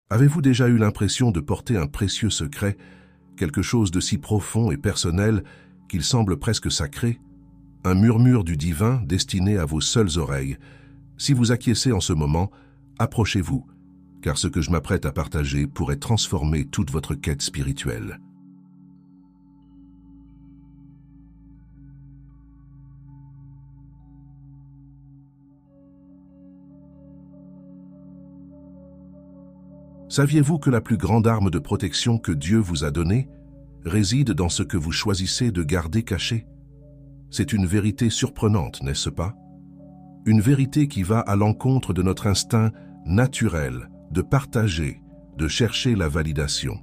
Avez-vous déjà eu l'impression de porter un précieux secret, quelque chose de si profond et personnel qu'il semble presque sacré? Un murmure du divin destiné à vos seules oreilles. Si vous acquiescez en ce moment, approchez-vous, car ce que je m'apprête à partager pourrait transformer toute votre quête spirituelle. Saviez-vous que la plus grande arme de protection que Dieu vous a donnée réside dans ce que vous choisissez de garder caché? C'est une vérité surprenante, n'est-ce pas? Une vérité qui va à l'encontre de notre instinct naturel de partager, de chercher la validation,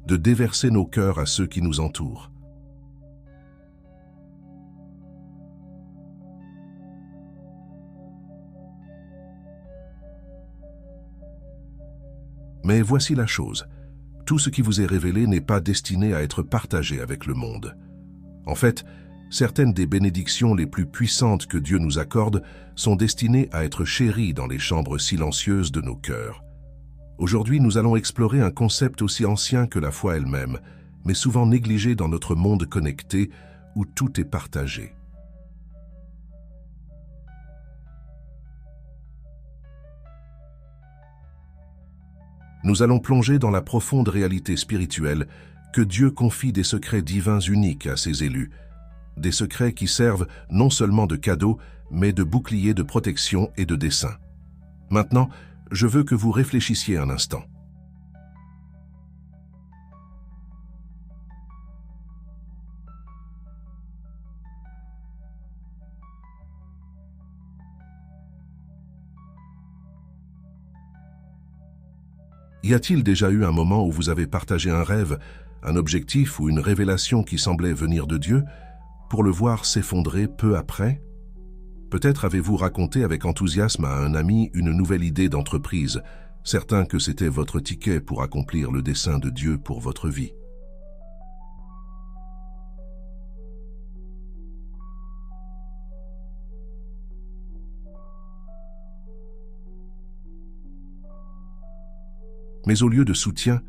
de déverser nos cœurs à ceux qui nous entourent. Mais voici la chose, tout ce qui vous est révélé n'est pas destiné à être partagé avec le monde. En fait, certaines des bénédictions les plus puissantes que Dieu nous accorde sont destinées à être chéries dans les chambres silencieuses de nos cœurs. Aujourd'hui, nous allons explorer un concept aussi ancien que la foi elle-même, mais souvent négligé dans notre monde connecté où tout est partagé. Nous allons plonger dans la profonde réalité spirituelle que Dieu confie des secrets divins uniques à ses élus, des secrets qui servent non seulement de cadeaux, mais de boucliers de protection et de dessein. Maintenant, je veux que vous réfléchissiez un instant. Y a-t-il déjà eu un moment où vous avez partagé un rêve, un objectif ou une révélation qui semblait venir de Dieu, pour le voir s'effondrer peu après? Peut-être avez-vous raconté avec enthousiasme à un ami une nouvelle idée d'entreprise, certain que c'était votre ticket pour accomplir le dessein de Dieu pour votre vie. Mais au lieu de soutien,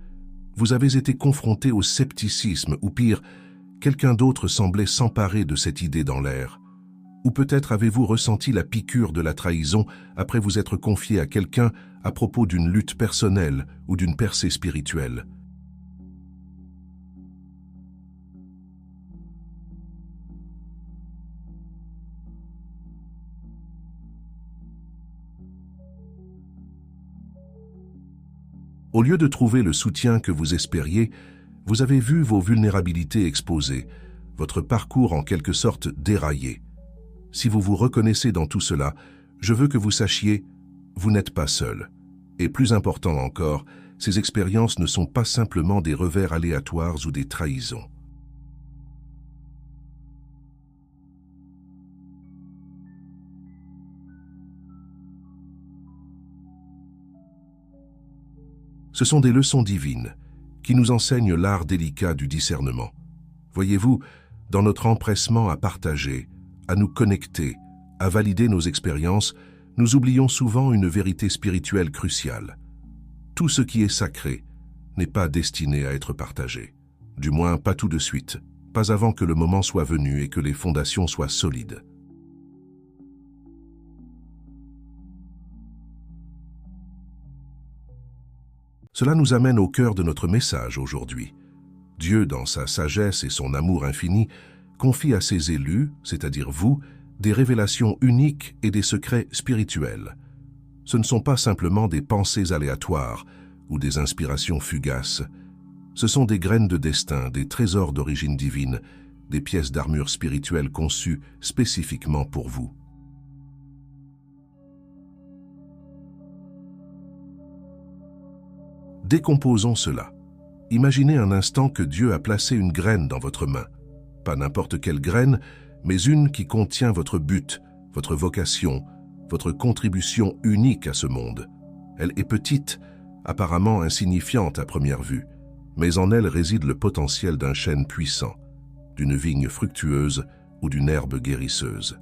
vous avez été confronté au scepticisme, ou pire, quelqu'un d'autre semblait s'emparer de cette idée dans l'air. Ou peut-être avez-vous ressenti la piqûre de la trahison après vous être confié à quelqu'un à propos d'une lutte personnelle ou d'une percée spirituelle. Au lieu de trouver le soutien que vous espériez, vous avez vu vos vulnérabilités exposées, votre parcours en quelque sorte déraillé. Si vous vous reconnaissez dans tout cela, je veux que vous sachiez, vous n'êtes pas seul. Et plus important encore, ces expériences ne sont pas simplement des revers aléatoires ou des trahisons. Ce sont des leçons divines qui nous enseignent l'art délicat du discernement. Voyez-vous, dans notre empressement à partager, à nous connecter, à valider nos expériences, nous oublions souvent une vérité spirituelle cruciale. Tout ce qui est sacré n'est pas destiné à être partagé. Du moins, pas tout de suite, pas avant que le moment soit venu et que les fondations soient solides. Cela nous amène au cœur de notre message aujourd'hui. Dieu, dans sa sagesse et son amour infini, confie à ses élus, c'est-à-dire vous, des révélations uniques et des secrets spirituels. Ce ne sont pas simplement des pensées aléatoires ou des inspirations fugaces. Ce sont des graines de destin, des trésors d'origine divine, des pièces d'armure spirituelle conçues spécifiquement pour vous. Décomposons cela. Imaginez un instant que Dieu a placé une graine dans votre main. Pas n'importe quelle graine, mais une qui contient votre but, votre vocation, votre contribution unique à ce monde. Elle est petite, apparemment insignifiante à première vue, mais en elle réside le potentiel d'un chêne puissant, d'une vigne fructueuse ou d'une herbe guérisseuse.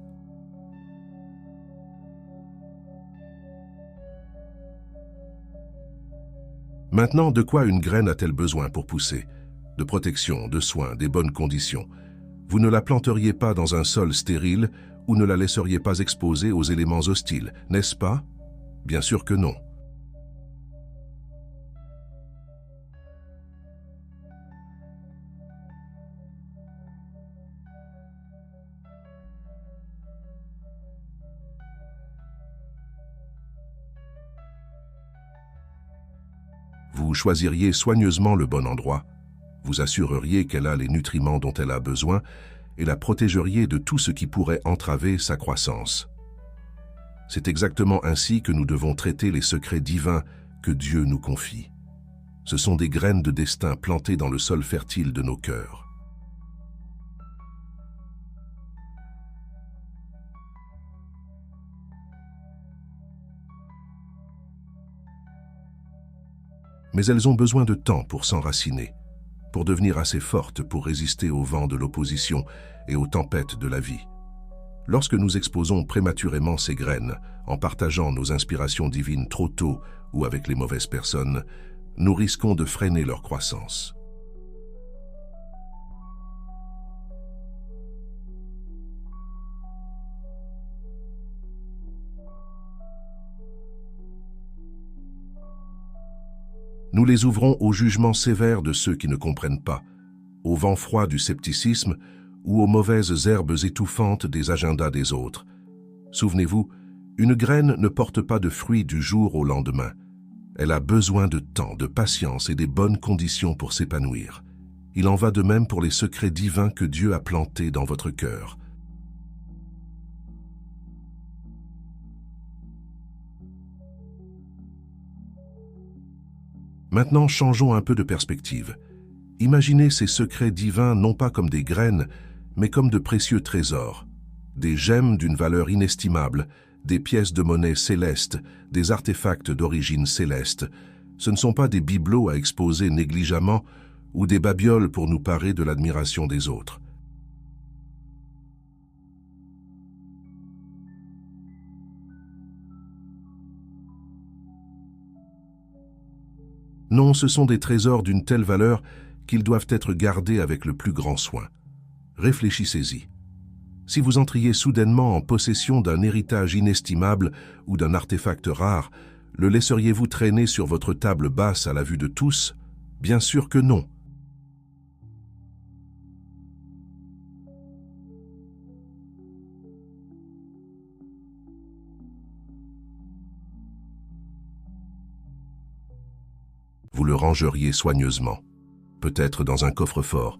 Maintenant, de quoi une graine a-t-elle besoin pour pousser? De protection, de soins, des bonnes conditions. Vous ne la planteriez pas dans un sol stérile ou ne la laisseriez pas exposée aux éléments hostiles, n'est-ce pas? Bien sûr que non. Vous choisiriez soigneusement le bon endroit, vous assureriez qu'elle a les nutriments dont elle a besoin et la protégeriez de tout ce qui pourrait entraver sa croissance. C'est exactement ainsi que nous devons traiter les secrets divins que Dieu nous confie. Ce sont des graines de destin plantées dans le sol fertile de nos cœurs. Mais elles ont besoin de temps pour s'enraciner, pour devenir assez fortes pour résister aux vents de l'opposition et aux tempêtes de la vie. Lorsque nous exposons prématurément ces graines, en partageant nos inspirations divines trop tôt ou avec les mauvaises personnes, nous risquons de freiner leur croissance. Nous les ouvrons au jugement sévère de ceux qui ne comprennent pas, au vent froid du scepticisme ou aux mauvaises herbes étouffantes des agendas des autres. Souvenez-vous, une graine ne porte pas de fruits du jour au lendemain. Elle a besoin de temps, de patience et des bonnes conditions pour s'épanouir. Il en va de même pour les secrets divins que Dieu a plantés dans votre cœur. Maintenant, changeons un peu de perspective. Imaginez ces secrets divins non pas comme des graines, mais comme de précieux trésors, des gemmes d'une valeur inestimable, des pièces de monnaie célestes, des artefacts d'origine céleste. Ce ne sont pas des bibelots à exposer négligemment ou des babioles pour nous parer de l'admiration des autres. Non, ce sont des trésors d'une telle valeur qu'ils doivent être gardés avec le plus grand soin. Réfléchissez-y. Si vous entriez soudainement en possession d'un héritage inestimable ou d'un artefact rare, le laisseriez-vous traîner sur votre table basse à la vue de tous? Bien sûr que non. Vous le rangeriez soigneusement, peut-être dans un coffre-fort,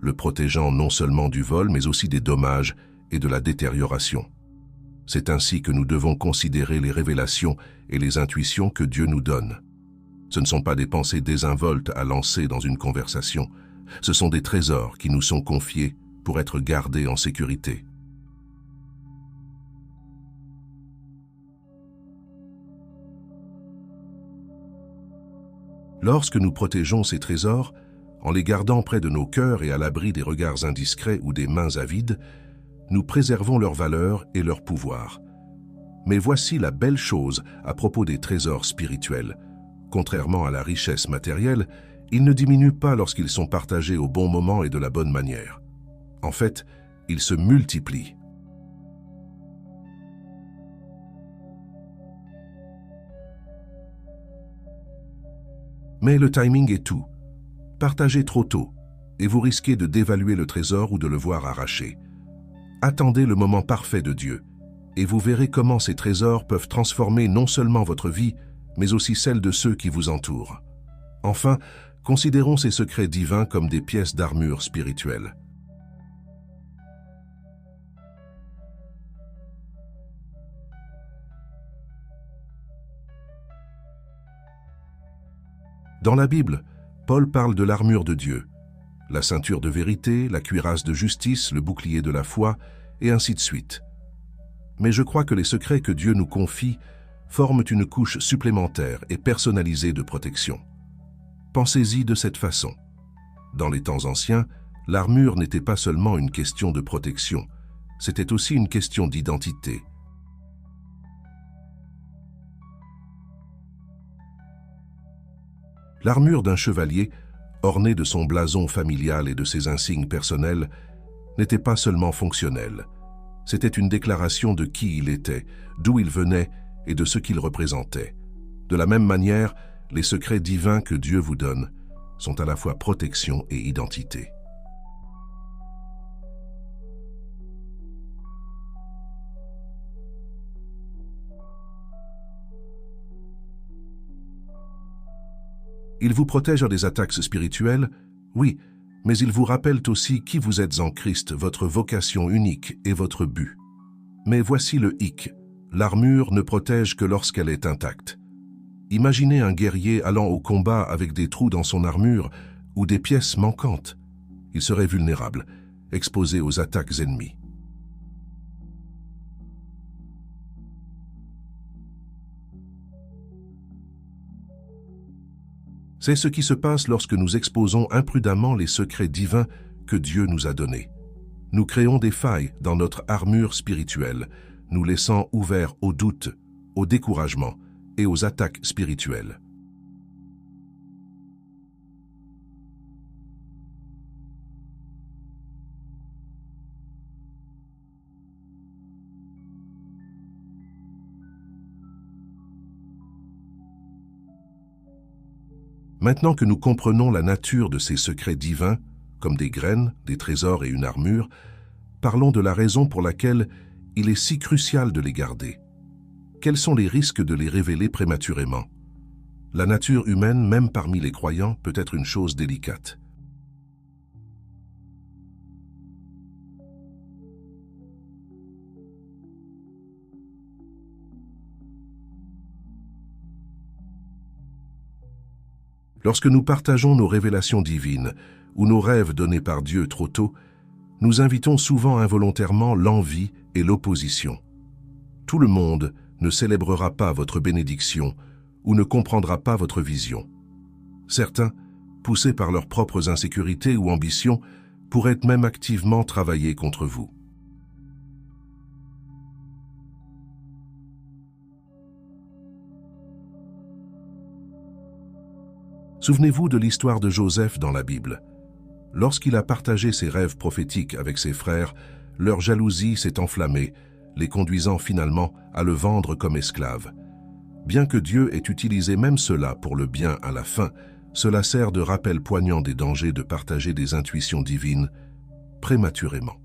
le protégeant non seulement du vol mais aussi des dommages et de la détérioration. C'est ainsi que nous devons considérer les révélations et les intuitions que Dieu nous donne. Ce ne sont pas des pensées désinvoltes à lancer dans une conversation, ce sont des trésors qui nous sont confiés pour être gardés en sécurité. Lorsque nous protégeons ces trésors, en les gardant près de nos cœurs et à l'abri des regards indiscrets ou des mains avides, nous préservons leur valeur et leur pouvoir. Mais voici la belle chose à propos des trésors spirituels. Contrairement à la richesse matérielle, ils ne diminuent pas lorsqu'ils sont partagés au bon moment et de la bonne manière. En fait, ils se multiplient. Mais le timing est tout. Partagez trop tôt, et vous risquez de dévaluer le trésor ou de le voir arraché. Attendez le moment parfait de Dieu, et vous verrez comment ces trésors peuvent transformer non seulement votre vie, mais aussi celle de ceux qui vous entourent. Enfin, considérons ces secrets divins comme des pièces d'armure spirituelle. Dans la Bible, Paul parle de l'armure de Dieu, la ceinture de vérité, la cuirasse de justice, le bouclier de la foi, et ainsi de suite. Mais je crois que les secrets que Dieu nous confie forment une couche supplémentaire et personnalisée de protection. Pensez-y de cette façon. Dans les temps anciens, l'armure n'était pas seulement une question de protection, c'était aussi une question d'identité. L'armure d'un chevalier, ornée de son blason familial et de ses insignes personnels, n'était pas seulement fonctionnelle. C'était une déclaration de qui il était, d'où il venait et de ce qu'il représentait. De la même manière, les secrets divins que Dieu vous donne sont à la fois protection et identité. Ils vous protègent des attaques spirituelles, oui, mais ils vous rappellent aussi qui vous êtes en Christ, votre vocation unique et votre but. Mais voici le hic, l'armure ne protège que lorsqu'elle est intacte. Imaginez un guerrier allant au combat avec des trous dans son armure ou des pièces manquantes. Il serait vulnérable, exposé aux attaques ennemies. C'est ce qui se passe lorsque nous exposons imprudemment les secrets divins que Dieu nous a donnés. Nous créons des failles dans notre armure spirituelle, nous laissant ouverts aux doutes, au découragement et aux attaques spirituelles. Maintenant que nous comprenons la nature de ces secrets divins, comme des graines, des trésors et une armure, parlons de la raison pour laquelle il est si crucial de les garder. Quels sont les risques de les révéler prématurément? La nature humaine, même parmi les croyants, peut être une chose délicate. Lorsque nous partageons nos révélations divines ou nos rêves donnés par Dieu trop tôt, nous invitons souvent involontairement l'envie et l'opposition. Tout le monde ne célébrera pas votre bénédiction ou ne comprendra pas votre vision. Certains, poussés par leurs propres insécurités ou ambitions, pourraient même activement travailler contre vous. Souvenez-vous de l'histoire de Joseph dans la Bible. Lorsqu'il a partagé ses rêves prophétiques avec ses frères, leur jalousie s'est enflammée, les conduisant finalement à le vendre comme esclave. Bien que Dieu ait utilisé même cela pour le bien à la fin, cela sert de rappel poignant des dangers de partager des intuitions divines prématurément.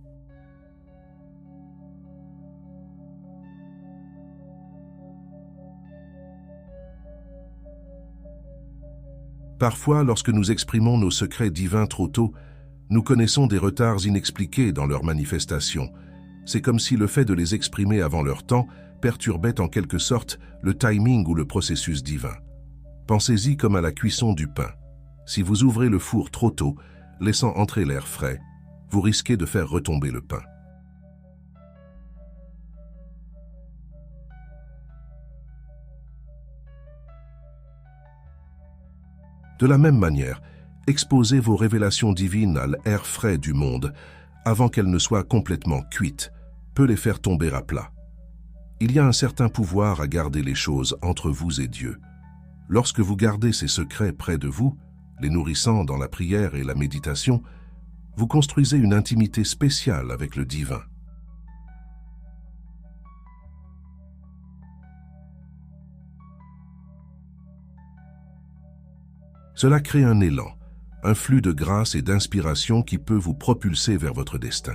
Parfois, lorsque nous exprimons nos secrets divins trop tôt, nous connaissons des retards inexpliqués dans leur manifestation. C'est comme si le fait de les exprimer avant leur temps perturbait en quelque sorte le timing ou le processus divin. Pensez-y comme à la cuisson du pain. Si vous ouvrez le four trop tôt, laissant entrer l'air frais, vous risquez de faire retomber le pain. De la même manière, exposez vos révélations divines à l'air frais du monde avant qu'elles ne soient complètement cuites, peut les faire tomber à plat. Il y a un certain pouvoir à garder les choses entre vous et Dieu. Lorsque vous gardez ces secrets près de vous, les nourrissant dans la prière et la méditation, vous construisez une intimité spéciale avec le divin. Cela crée un élan, un flux de grâce et d'inspiration qui peut vous propulser vers votre destin.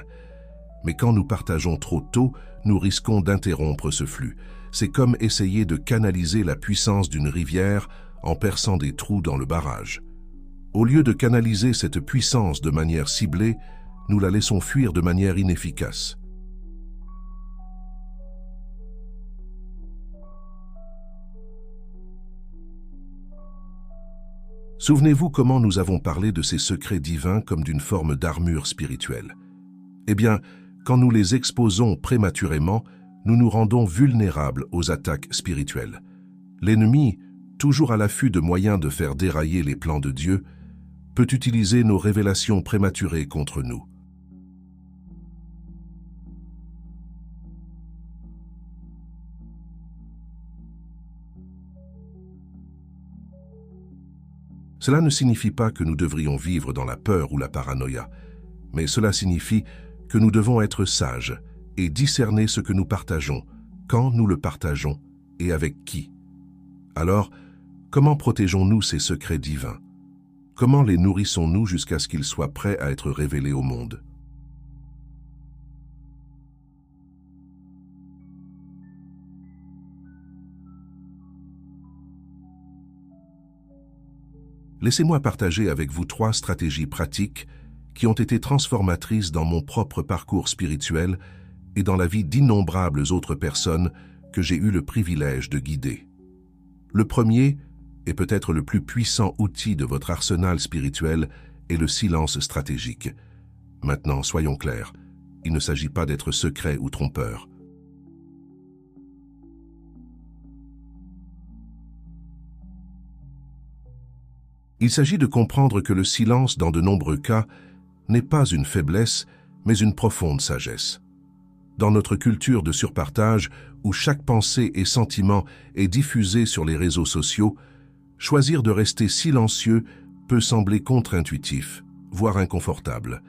Mais quand nous partageons trop tôt, nous risquons d'interrompre ce flux. C'est comme essayer de canaliser la puissance d'une rivière en perçant des trous dans le barrage. Au lieu de canaliser cette puissance de manière ciblée, nous la laissons fuir de manière inefficace. Souvenez-vous comment nous avons parlé de ces secrets divins comme d'une forme d'armure spirituelle. Eh bien, quand nous les exposons prématurément, nous nous rendons vulnérables aux attaques spirituelles. L'ennemi, toujours à l'affût de moyens de faire dérailler les plans de Dieu, peut utiliser nos révélations prématurées contre nous. Cela ne signifie pas que nous devrions vivre dans la peur ou la paranoïa, mais cela signifie que nous devons être sages et discerner ce que nous partageons, quand nous le partageons et avec qui. Alors, comment protégeons-nous ces secrets divins? Comment les nourrissons-nous jusqu'à ce qu'ils soient prêts à être révélés au monde? Laissez-moi partager avec vous 3 stratégies pratiques qui ont été transformatrices dans mon propre parcours spirituel et dans la vie d'innombrables autres personnes que j'ai eu le privilège de guider. Le premier, et peut-être le plus puissant outil de votre arsenal spirituel, est le silence stratégique. Maintenant, soyons clairs, il ne s'agit pas d'être secret ou trompeur. Il s'agit de comprendre que le silence, dans de nombreux cas, n'est pas une faiblesse, mais une profonde sagesse. Dans notre culture de surpartage, où chaque pensée et sentiment est diffusé sur les réseaux sociaux, choisir de rester silencieux peut sembler contre-intuitif, voire inconfortable.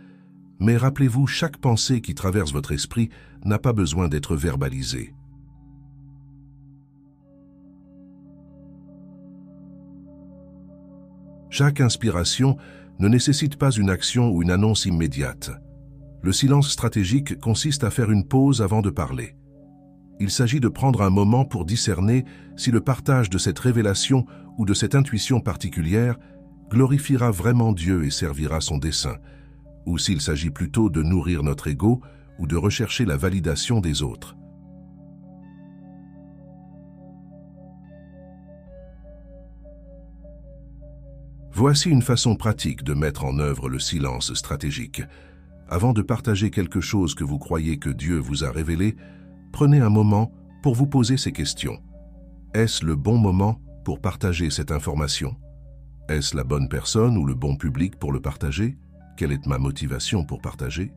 Mais rappelez-vous, chaque pensée qui traverse votre esprit n'a pas besoin d'être verbalisée. Chaque inspiration ne nécessite pas une action ou une annonce immédiate. Le silence stratégique consiste à faire une pause avant de parler. Il s'agit de prendre un moment pour discerner si le partage de cette révélation ou de cette intuition particulière glorifiera vraiment Dieu et servira son dessein, ou s'il s'agit plutôt de nourrir notre ego ou de rechercher la validation des autres. Voici une façon pratique de mettre en œuvre le silence stratégique. Avant de partager quelque chose que vous croyez que Dieu vous a révélé, prenez un moment pour vous poser ces questions. Est-ce le bon moment pour partager cette information? Est-ce la bonne personne ou le bon public pour le partager? Quelle est ma motivation pour partager?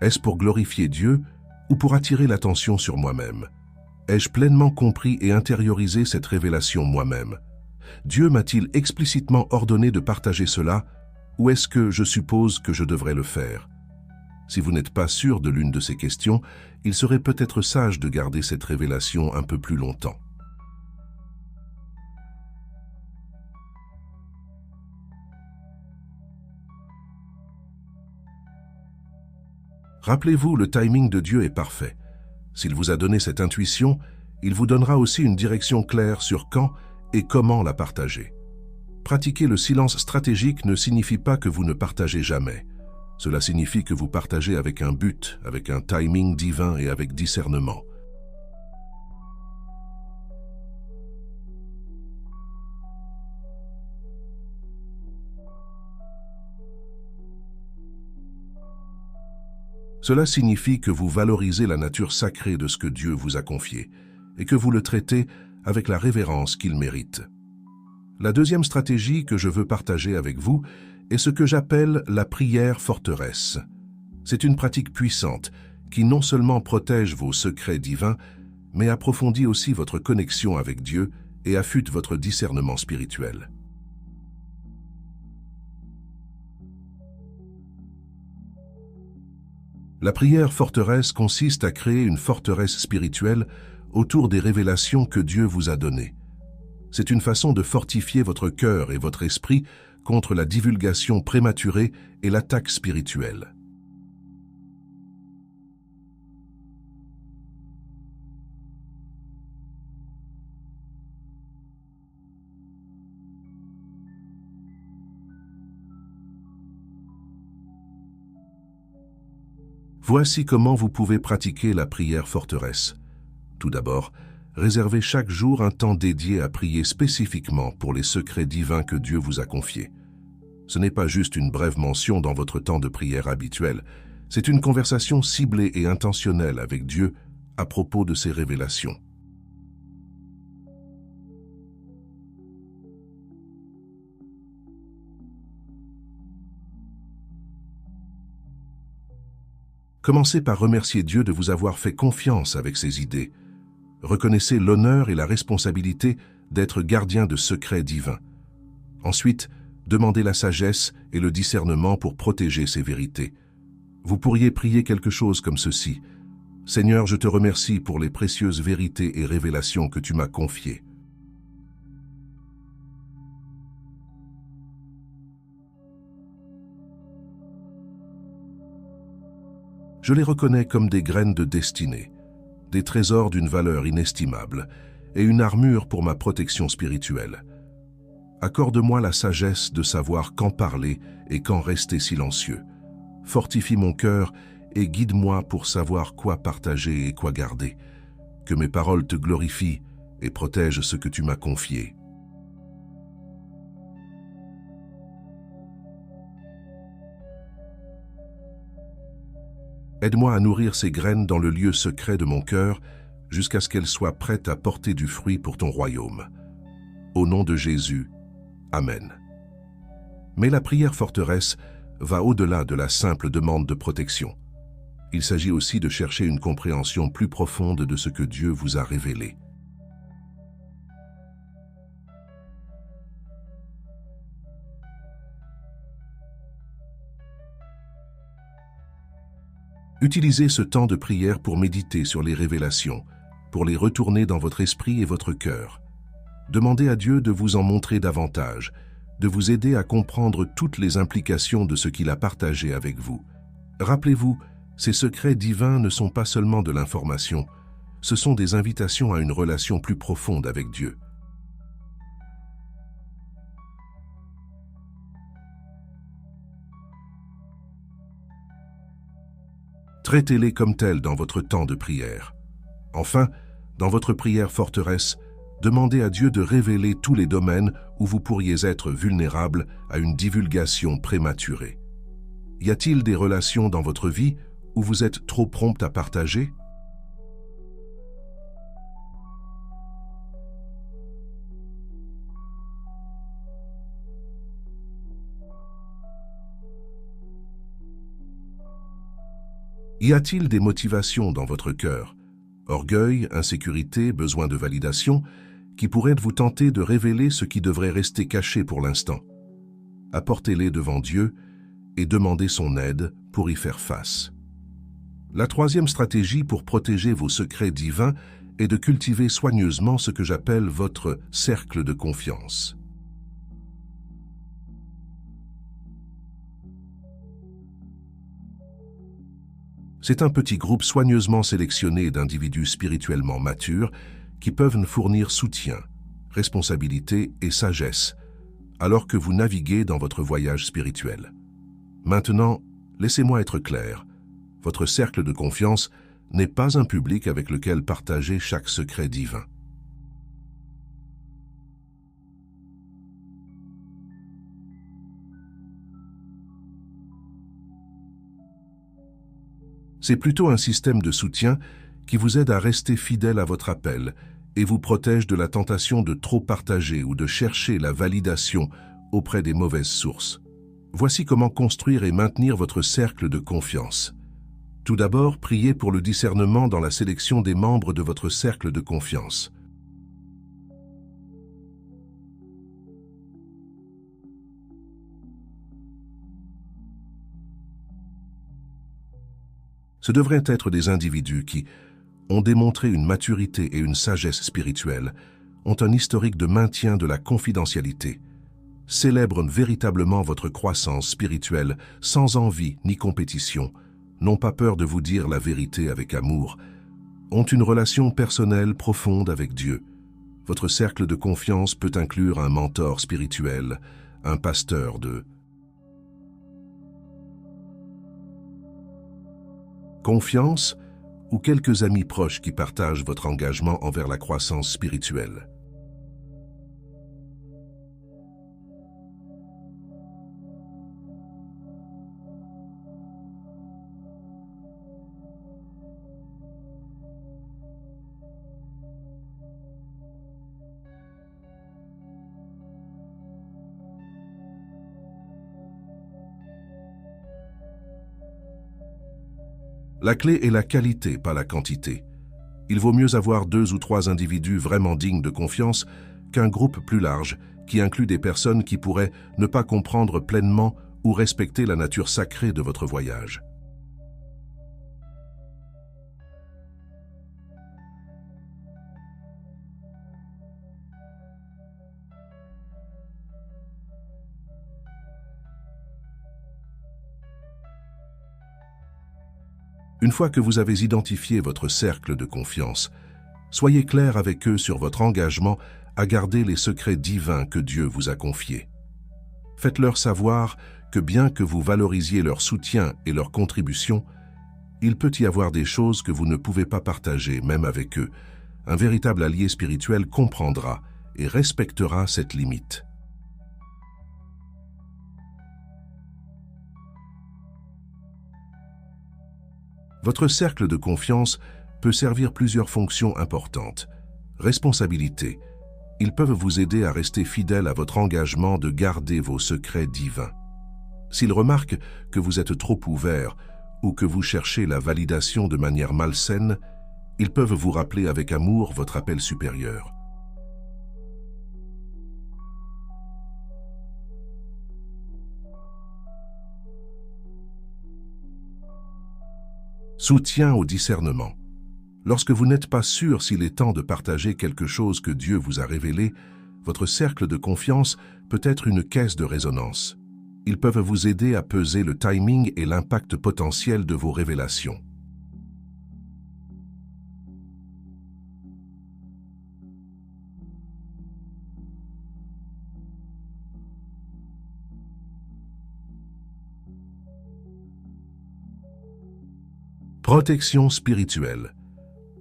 Est-ce pour glorifier Dieu ou pour attirer l'attention sur moi-même? Ai-je pleinement compris et intériorisé cette révélation moi-même? Dieu m'a-t-il explicitement ordonné de partager cela, ou est-ce que je suppose que je devrais le faire? Si vous n'êtes pas sûr de l'une de ces questions, il serait peut-être sage de garder cette révélation un peu plus longtemps. Rappelez-vous, le timing de Dieu est parfait. S'il vous a donné cette intuition, il vous donnera aussi une direction claire sur quand et comment la partager. Pratiquer le silence stratégique ne signifie pas que vous ne partagez jamais. Cela signifie que vous partagez avec un but, avec un timing divin et avec discernement. Cela signifie que vous valorisez la nature sacrée de ce que Dieu vous a confié et que vous le traitez avec la révérence qu'il mérite. La deuxième stratégie que je veux partager avec vous est ce que j'appelle la prière forteresse. C'est une pratique puissante qui non seulement protège vos secrets divins, mais approfondit aussi votre connexion avec Dieu et affûte votre discernement spirituel. La prière forteresse consiste à créer une forteresse spirituelle autour des révélations que Dieu vous a données. C'est une façon de fortifier votre cœur et votre esprit contre la divulgation prématurée et l'attaque spirituelle. Voici comment vous pouvez pratiquer la prière forteresse. Tout d'abord, réservez chaque jour un temps dédié à prier spécifiquement pour les secrets divins que Dieu vous a confiés. Ce n'est pas juste une brève mention dans votre temps de prière habituel, c'est une conversation ciblée et intentionnelle avec Dieu à propos de ses révélations. Commencez par remercier Dieu de vous avoir fait confiance avec ses idées. Reconnaissez l'honneur et la responsabilité d'être gardien de secrets divins. Ensuite, demandez la sagesse et le discernement pour protéger ces vérités. Vous pourriez prier quelque chose comme ceci. « Seigneur, je te remercie pour les précieuses vérités et révélations que tu m'as confiées. Je les reconnais comme des graines de destinée, des trésors d'une valeur inestimable et une armure pour ma protection spirituelle. Accorde-moi la sagesse de savoir quand parler et quand rester silencieux. Fortifie mon cœur et guide-moi pour savoir quoi partager et quoi garder. Que mes paroles te glorifient et protègent ce que tu m'as confié. » Aide-moi à nourrir ces graines dans le lieu secret de mon cœur jusqu'à ce qu'elles soient prêtes à porter du fruit pour ton royaume. Au nom de Jésus, Amen. Mais la prière forteresse va au-delà de la simple demande de protection. Il s'agit aussi de chercher une compréhension plus profonde de ce que Dieu vous a révélé. Utilisez ce temps de prière pour méditer sur les révélations, pour les retourner dans votre esprit et votre cœur. Demandez à Dieu de vous en montrer davantage, de vous aider à comprendre toutes les implications de ce qu'il a partagé avec vous. Rappelez-vous, ces secrets divins ne sont pas seulement de l'information, ce sont des invitations à une relation plus profonde avec Dieu. Traitez-les comme tels dans votre temps de prière. Enfin, dans votre prière forteresse, demandez à Dieu de révéler tous les domaines où vous pourriez être vulnérable à une divulgation prématurée. Y a-t-il des relations dans votre vie où vous êtes trop prompt à partager? Y a-t-il des motivations dans votre cœur, orgueil, insécurité, besoin de validation, qui pourraient vous tenter de révéler ce qui devrait rester caché pour l'instant? Apportez-les devant Dieu et demandez son aide pour y faire face. La troisième stratégie pour protéger vos secrets divins est de cultiver soigneusement ce que j'appelle votre cercle de confiance. C'est un petit groupe soigneusement sélectionné d'individus spirituellement matures qui peuvent nous fournir soutien, responsabilité et sagesse, alors que vous naviguez dans votre voyage spirituel. Maintenant, laissez-moi être clair. Votre cercle de confiance n'est pas un public avec lequel partager chaque secret divin. C'est plutôt un système de soutien qui vous aide à rester fidèle à votre appel et vous protège de la tentation de trop partager ou de chercher la validation auprès des mauvaises sources. Voici comment construire et maintenir votre cercle de confiance. Tout d'abord, priez pour le discernement dans la sélection des membres de votre cercle de confiance. Ce devraient être des individus qui ont démontré une maturité et une sagesse spirituelle, ont un historique de maintien de la confidentialité, célèbrent véritablement votre croissance spirituelle sans envie ni compétition, n'ont pas peur de vous dire la vérité avec amour, ont une relation personnelle profonde avec Dieu. Votre cercle de confiance peut inclure un mentor spirituel, un pasteur de confiance ou quelques amis proches qui partagent votre engagement envers la croissance spirituelle. La clé est la qualité, pas la quantité. Il vaut mieux avoir 2 ou 3 individus vraiment dignes de confiance qu'un groupe plus large qui inclut des personnes qui pourraient ne pas comprendre pleinement ou respecter la nature sacrée de votre voyage. Une fois que vous avez identifié votre cercle de confiance, soyez clair avec eux sur votre engagement à garder les secrets divins que Dieu vous a confiés. Faites-leur savoir que bien que vous valorisiez leur soutien et leur contribution, il peut y avoir des choses que vous ne pouvez pas partager, même avec eux. Un véritable allié spirituel comprendra et respectera cette limite. Votre cercle de confiance peut servir plusieurs fonctions importantes. Responsabilité. Ils peuvent vous aider à rester fidèle à votre engagement de garder vos secrets divins. S'ils remarquent que vous êtes trop ouvert ou que vous cherchez la validation de manière malsaine, ils peuvent vous rappeler avec amour votre appel supérieur. Soutien au discernement. Lorsque vous n'êtes pas sûr s'il est temps de partager quelque chose que Dieu vous a révélé, votre cercle de confiance peut être une caisse de résonance. Ils peuvent vous aider à peser le timing et l'impact potentiel de vos révélations. Protection spirituelle.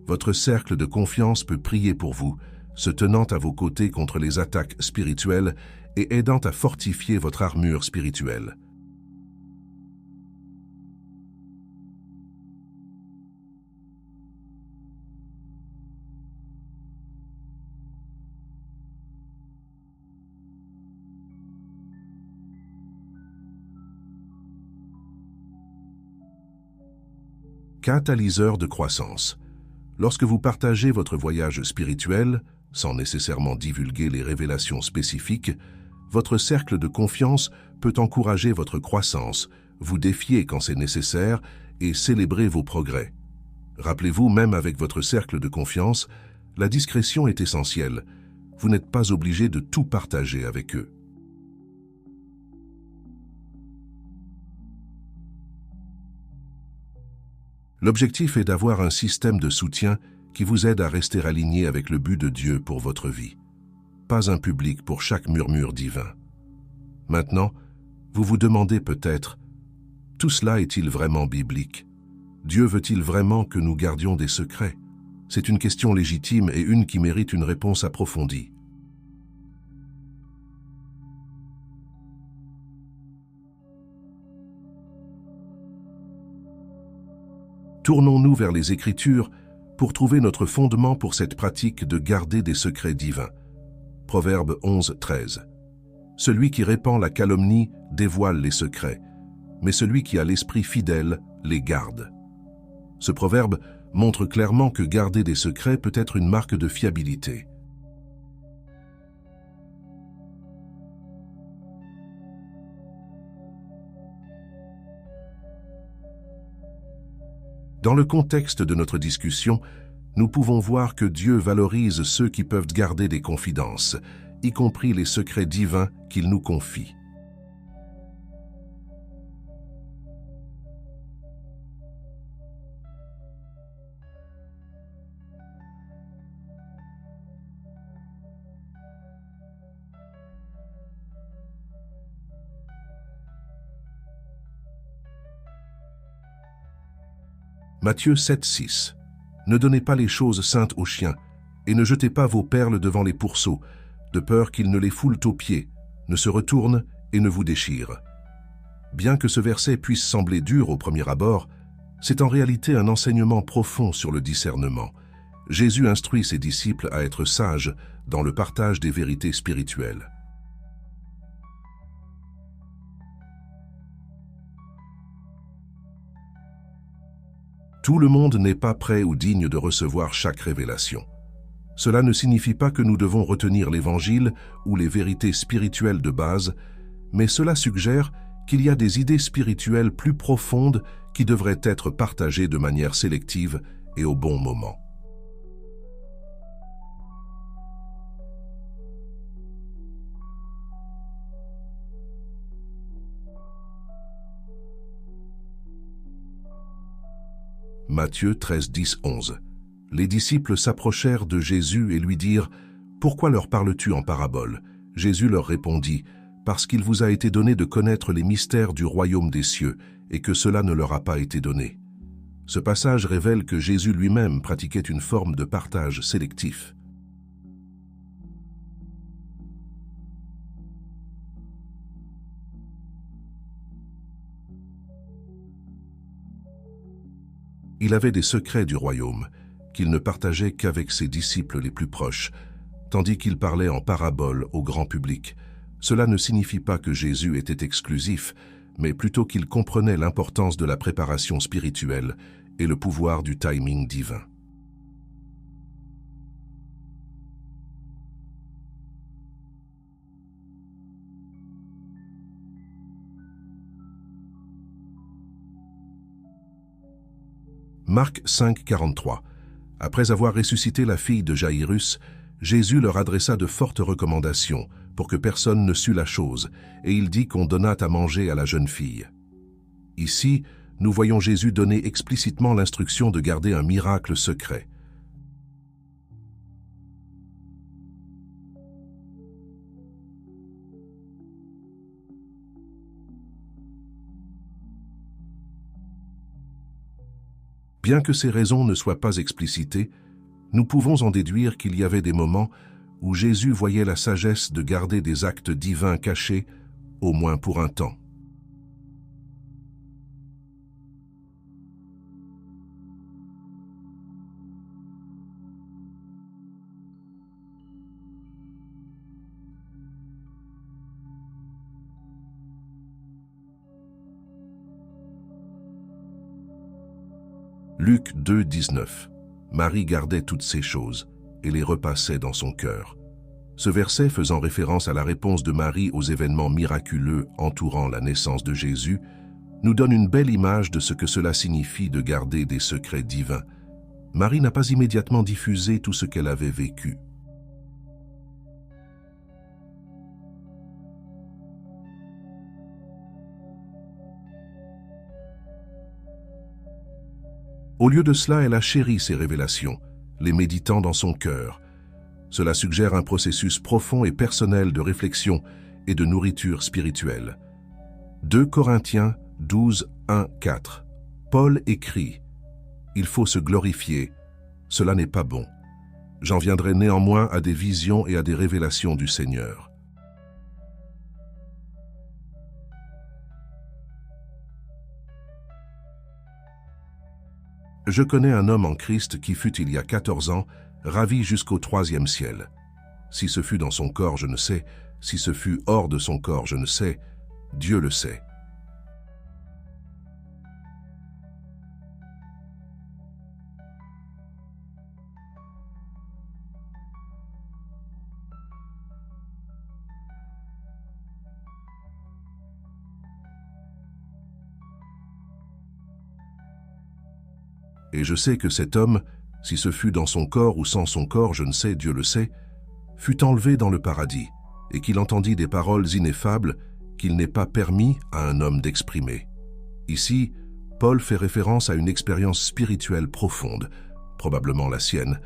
Votre cercle de confiance peut prier pour vous, se tenant à vos côtés contre les attaques spirituelles et aidant à fortifier votre armure spirituelle. Catalyseur de croissance. Lorsque vous partagez votre voyage spirituel, sans nécessairement divulguer les révélations spécifiques, votre cercle de confiance peut encourager votre croissance, vous défier quand c'est nécessaire et célébrer vos progrès. Rappelez-vous, même avec votre cercle de confiance, la discrétion est essentielle. Vous n'êtes pas obligé de tout partager avec eux. L'objectif est d'avoir un système de soutien qui vous aide à rester aligné avec le but de Dieu pour votre vie. Pas un public pour chaque murmure divin. Maintenant, vous vous demandez peut-être, tout cela est-il vraiment biblique? Dieu veut-il vraiment que nous gardions des secrets? C'est une question légitime et une qui mérite une réponse approfondie. Tournons-nous vers les Écritures pour trouver notre fondement pour cette pratique de garder des secrets divins. Proverbe 11, 13. Celui qui répand la calomnie dévoile les secrets, mais celui qui a l'esprit fidèle les garde. Ce proverbe montre clairement que garder des secrets peut être une marque de fiabilité. Dans le contexte de notre discussion, nous pouvons voir que Dieu valorise ceux qui peuvent garder des confidences, y compris les secrets divins qu'il nous confie. Matthieu 7, 6. Ne donnez pas les choses saintes aux chiens, et ne jetez pas vos perles devant les pourceaux, de peur qu'ils ne les foulent aux pieds, ne se retournent et ne vous déchirent. Bien que ce verset puisse sembler dur au premier abord, c'est en réalité un enseignement profond sur le discernement. Jésus instruit ses disciples à être sages dans le partage des vérités spirituelles. Tout le monde n'est pas prêt ou digne de recevoir chaque révélation. Cela ne signifie pas que nous devons retenir l'Évangile ou les vérités spirituelles de base, mais cela suggère qu'il y a des idées spirituelles plus profondes qui devraient être partagées de manière sélective et au bon moment. Matthieu 13, 10, 11. Les disciples s'approchèrent de Jésus et lui dirent « Pourquoi leur parles-tu en parabole ?» Jésus leur répondit « Parce qu'il vous a été donné de connaître les mystères du royaume des cieux et que cela ne leur a pas été donné. » Ce passage révèle que Jésus lui-même pratiquait une forme de partage sélectif. Il avait des secrets du royaume, qu'il ne partageait qu'avec ses disciples les plus proches, tandis qu'il parlait en parabole au grand public. Cela ne signifie pas que Jésus était exclusif, mais plutôt qu'il comprenait l'importance de la préparation spirituelle et le pouvoir du timing divin. Marc 5, 43. Après avoir ressuscité la fille de Jaïrus, Jésus leur adressa de fortes recommandations pour que personne ne sût la chose, et il dit qu'on donnât à manger à la jeune fille. Ici, nous voyons Jésus donner explicitement l'instruction de garder un miracle secret. Bien que ces raisons ne soient pas explicitées, nous pouvons en déduire qu'il y avait des moments où Jésus voyait la sagesse de garder des actes divins cachés, au moins pour un temps. Luc 2, 19. Marie gardait toutes ces choses et les repassait dans son cœur. Ce verset, faisant référence à la réponse de Marie aux événements miraculeux entourant la naissance de Jésus, nous donne une belle image de ce que cela signifie de garder des secrets divins. Marie n'a pas immédiatement diffusé tout ce qu'elle avait vécu. Au lieu de cela, elle a chéri ces révélations, les méditant dans son cœur. Cela suggère un processus profond et personnel de réflexion et de nourriture spirituelle. 2 Corinthiens 12, 1, 4. Paul écrit « Il faut se glorifier, cela n'est pas bon. J'en viendrai néanmoins à des visions et à des révélations du Seigneur. » Je connais un homme en Christ qui fut il y a 14 ans, ravi jusqu'au 3e ciel. Si ce fut dans son corps, je ne sais. Si ce fut hors de son corps, je ne sais. Dieu le sait. Et je sais que cet homme, si ce fut dans son corps ou sans son corps, je ne sais, Dieu le sait, fut enlevé dans le paradis, et qu'il entendit des paroles ineffables qu'il n'est pas permis à un homme d'exprimer. Ici, Paul fait référence à une expérience spirituelle profonde, probablement la sienne,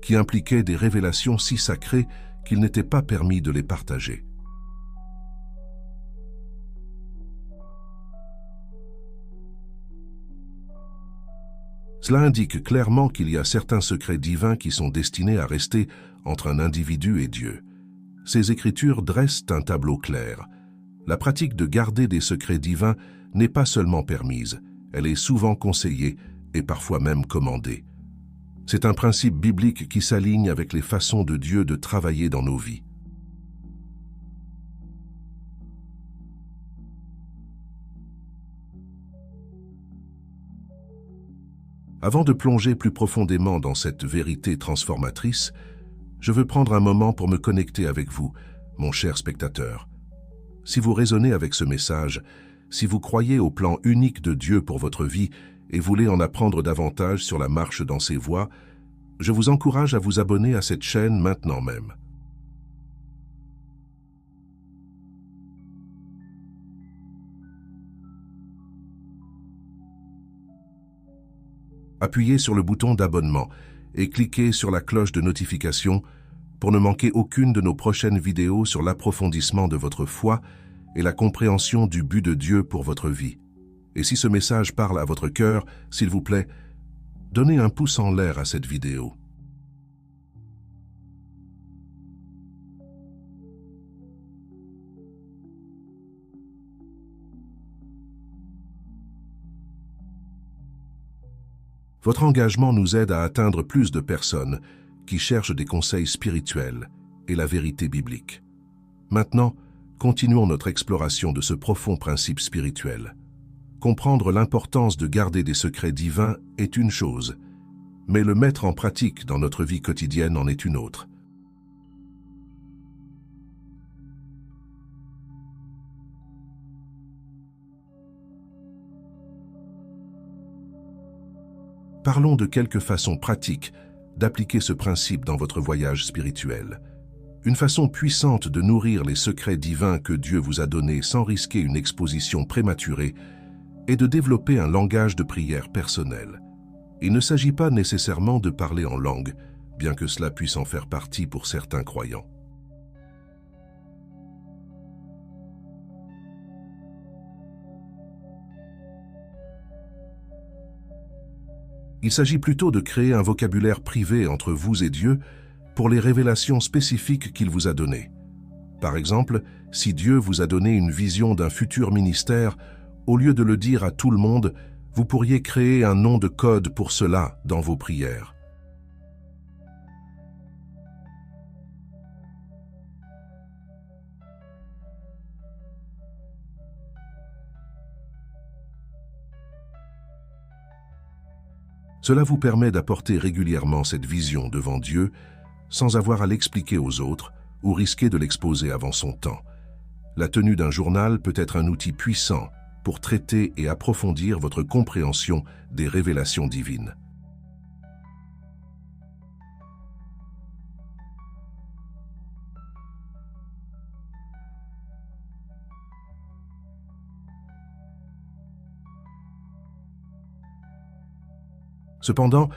qui impliquait des révélations si sacrées qu'il n'était pas permis de les partager. Cela indique clairement qu'il y a certains secrets divins qui sont destinés à rester entre un individu et Dieu. Ces écritures dressent un tableau clair. La pratique de garder des secrets divins n'est pas seulement permise, elle est souvent conseillée et parfois même commandée. C'est un principe biblique qui s'aligne avec les façons de Dieu de travailler dans nos vies. Avant de plonger plus profondément dans cette vérité transformatrice, je veux prendre un moment pour me connecter avec vous, mon cher spectateur. Si vous résonnez avec ce message, si vous croyez au plan unique de Dieu pour votre vie et voulez en apprendre davantage sur la marche dans ses voies, je vous encourage à vous abonner à cette chaîne maintenant même. Appuyez sur le bouton d'abonnement et cliquez sur la cloche de notification pour ne manquer aucune de nos prochaines vidéos sur l'approfondissement de votre foi et la compréhension du but de Dieu pour votre vie. Et si ce message parle à votre cœur, s'il vous plaît, donnez un pouce en l'air à cette vidéo. Votre engagement nous aide à atteindre plus de personnes qui cherchent des conseils spirituels et la vérité biblique. Maintenant, continuons notre exploration de ce profond principe spirituel. Comprendre l'importance de garder des secrets divins est une chose, mais le mettre en pratique dans notre vie quotidienne en est une autre. Parlons de quelques façons pratiques d'appliquer ce principe dans votre voyage spirituel. Une façon puissante de nourrir les secrets divins que Dieu vous a donnés sans risquer une exposition prématurée est de développer un langage de prière personnel. Il ne s'agit pas nécessairement de parler en langue, bien que cela puisse en faire partie pour certains croyants. Il s'agit plutôt de créer un vocabulaire privé entre vous et Dieu pour les révélations spécifiques qu'il vous a données. Par exemple, si Dieu vous a donné une vision d'un futur ministère, au lieu de le dire à tout le monde, vous pourriez créer un nom de code pour cela dans vos prières. Cela vous permet d'apporter régulièrement cette vision devant Dieu sans avoir à l'expliquer aux autres ou risquer de l'exposer avant son temps. La tenue d'un journal peut être un outil puissant pour traiter et approfondir votre compréhension des révélations divines. Cependant,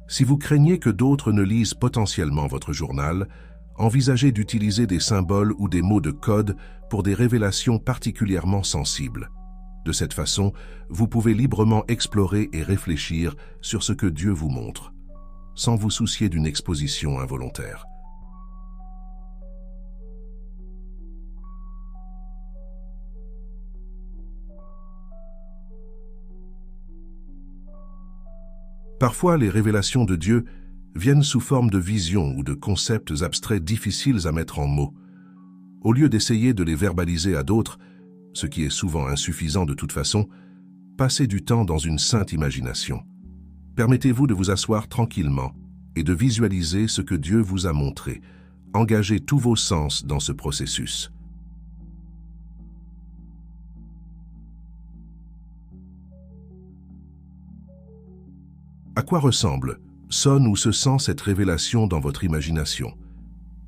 si vous craignez que d'autres ne lisent potentiellement votre journal, envisagez d'utiliser des symboles ou des mots de code pour des révélations particulièrement sensibles. De cette façon, vous pouvez librement explorer et réfléchir sur ce que Dieu vous montre, sans vous soucier d'une exposition involontaire. Parfois, les révélations de Dieu viennent sous forme de visions ou de concepts abstraits difficiles à mettre en mots. Au lieu d'essayer de les verbaliser à d'autres, ce qui est souvent insuffisant de toute façon, passez du temps dans une sainte imagination. Permettez-vous de vous asseoir tranquillement et de visualiser ce que Dieu vous a montré. Engagez tous vos sens dans ce processus. À quoi ressemble, sonne ou se sent cette révélation dans votre imagination?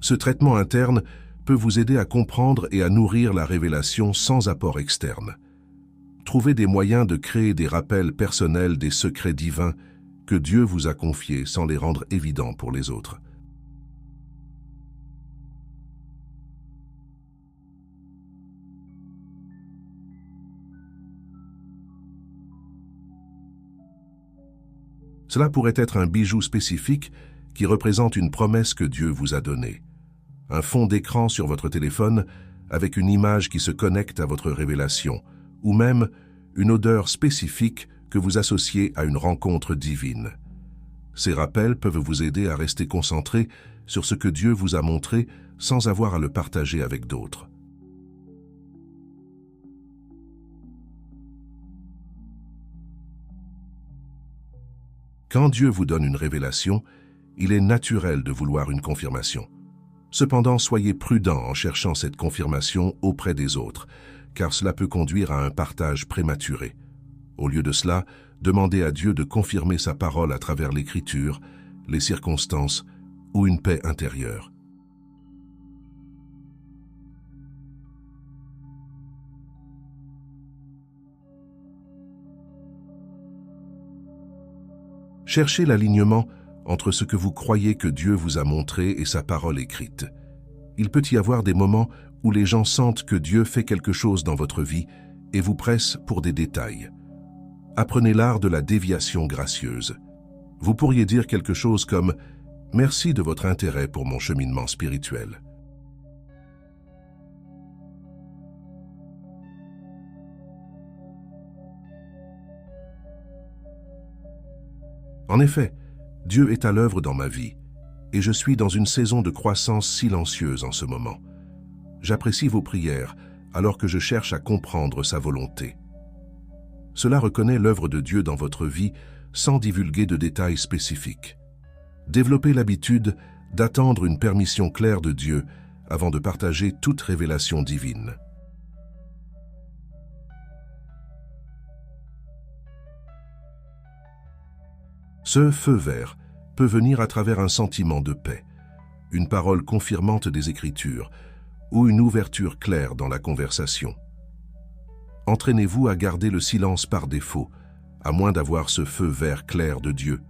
Ce traitement interne peut vous aider à comprendre et à nourrir la révélation sans apport externe. Trouvez des moyens de créer des rappels personnels des secrets divins que Dieu vous a confiés sans les rendre évidents pour les autres. Cela pourrait être un bijou spécifique qui représente une promesse que Dieu vous a donnée. Un fond d'écran sur votre téléphone avec une image qui se connecte à votre révélation, ou même une odeur spécifique que vous associez à une rencontre divine. Ces rappels peuvent vous aider à rester concentré sur ce que Dieu vous a montré sans avoir à le partager avec d'autres. Quand Dieu vous donne une révélation, il est naturel de vouloir une confirmation. Cependant, soyez prudents en cherchant cette confirmation auprès des autres, car cela peut conduire à un partage prématuré. Au lieu de cela, demandez à Dieu de confirmer sa parole à travers l'Écriture, les circonstances ou une paix intérieure. Cherchez l'alignement entre ce que vous croyez que Dieu vous a montré et sa parole écrite. Il peut y avoir des moments où les gens sentent que Dieu fait quelque chose dans votre vie et vous pressent pour des détails. Apprenez l'art de la déviation gracieuse. Vous pourriez dire quelque chose comme « Merci de votre intérêt pour mon cheminement spirituel ». En effet, Dieu est à l'œuvre dans ma vie, et je suis dans une saison de croissance silencieuse en ce moment. J'apprécie vos prières alors que je cherche à comprendre sa volonté. Cela reconnaît l'œuvre de Dieu dans votre vie sans divulguer de détails spécifiques. Développez l'habitude d'attendre une permission claire de Dieu avant de partager toute révélation divine. Ce feu vert peut venir à travers un sentiment de paix, une parole confirmante des Écritures ou une ouverture claire dans la conversation. Entraînez-vous à garder le silence par défaut, à moins d'avoir ce feu vert clair de Dieu.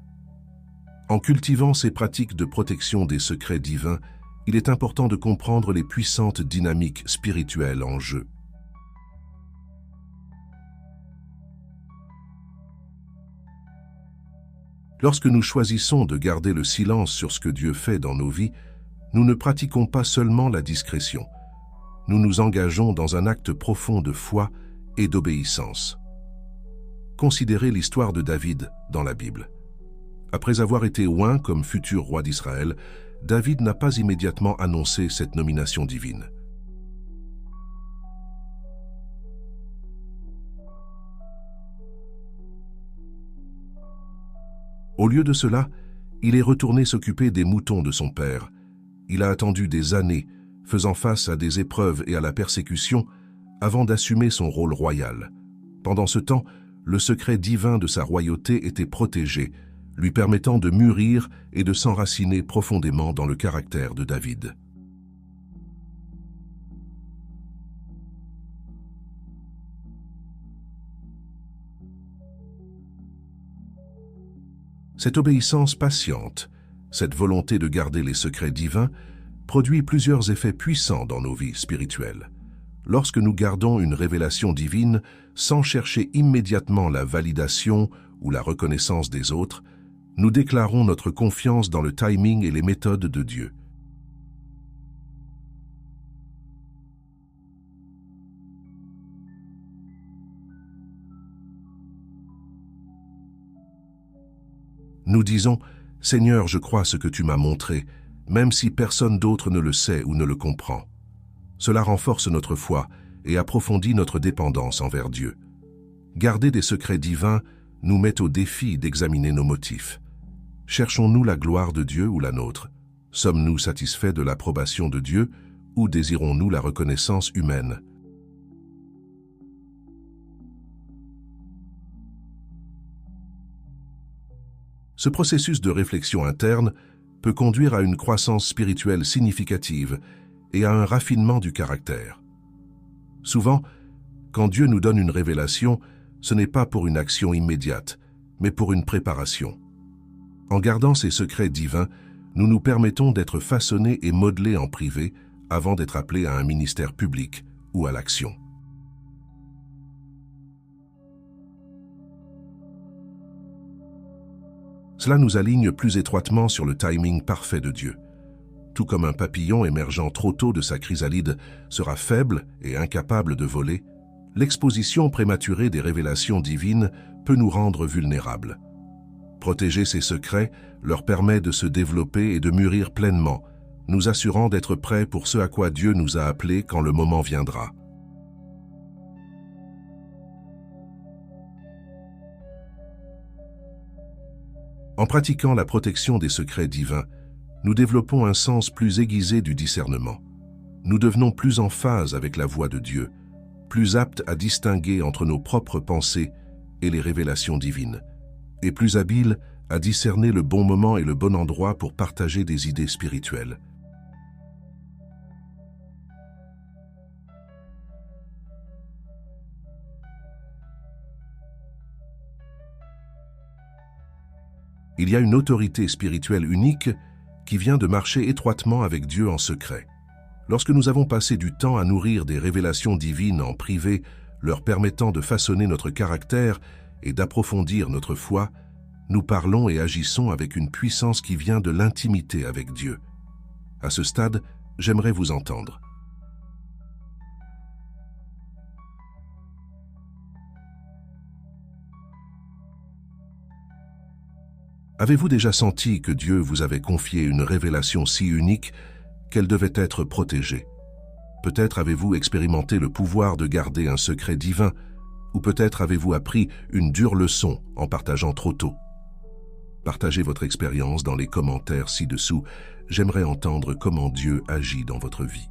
En cultivant ces pratiques de protection des secrets divins, il est important de comprendre les puissantes dynamiques spirituelles en jeu. Lorsque nous choisissons de garder le silence sur ce que Dieu fait dans nos vies, nous ne pratiquons pas seulement la discrétion. Nous nous engageons dans un acte profond de foi et d'obéissance. Considérez l'histoire de David dans la Bible. Après avoir été oint comme futur roi d'Israël, David n'a pas immédiatement annoncé cette nomination divine. Au lieu de cela, il est retourné s'occuper des moutons de son père. Il a attendu des années, faisant face à des épreuves et à la persécution, avant d'assumer son rôle royal. Pendant ce temps, le secret divin de sa royauté était protégé, lui permettant de mûrir et de s'enraciner profondément dans le caractère de David. Cette obéissance patiente, cette volonté de garder les secrets divins, produit plusieurs effets puissants dans nos vies spirituelles. Lorsque nous gardons une révélation divine sans chercher immédiatement la validation ou la reconnaissance des autres, nous déclarons notre confiance dans le timing et les méthodes de Dieu. Nous disons « Seigneur, je crois ce que tu m'as montré, même si personne d'autre ne le sait ou ne le comprend. » Cela renforce notre foi et approfondit notre dépendance envers Dieu. Garder des secrets divins nous met au défi d'examiner nos motifs. Cherchons-nous la gloire de Dieu ou la nôtre? Sommes-nous satisfaits de l'approbation de Dieu ou désirons-nous la reconnaissance humaine? Ce processus de réflexion interne peut conduire à une croissance spirituelle significative et à un raffinement du caractère. Souvent, quand Dieu nous donne une révélation, ce n'est pas pour une action immédiate, mais pour une préparation. En gardant ces secrets divins, nous nous permettons d'être façonnés et modelés en privé avant d'être appelés à un ministère public ou à l'action. Cela nous aligne plus étroitement sur le timing parfait de Dieu. Tout comme un papillon émergeant trop tôt de sa chrysalide sera faible et incapable de voler, l'exposition prématurée des révélations divines peut nous rendre vulnérables. Protéger ces secrets leur permet de se développer et de mûrir pleinement, nous assurant d'être prêts pour ce à quoi Dieu nous a appelés quand le moment viendra. En pratiquant la protection des secrets divins, nous développons un sens plus aiguisé du discernement. Nous devenons plus en phase avec la voix de Dieu, plus aptes à distinguer entre nos propres pensées et les révélations divines, et plus habiles à discerner le bon moment et le bon endroit pour partager des idées spirituelles. Il y a une autorité spirituelle unique qui vient de marcher étroitement avec Dieu en secret. Lorsque nous avons passé du temps à nourrir des révélations divines en privé, leur permettant de façonner notre caractère et d'approfondir notre foi, nous parlons et agissons avec une puissance qui vient de l'intimité avec Dieu. À ce stade, j'aimerais vous entendre. Avez-vous déjà senti que Dieu vous avait confié une révélation si unique qu'elle devait être protégée? Peut-être avez-vous expérimenté le pouvoir de garder un secret divin, ou peut-être avez-vous appris une dure leçon en partageant trop tôt. Partagez votre expérience dans les commentaires ci-dessous. J'aimerais entendre comment Dieu agit dans votre vie.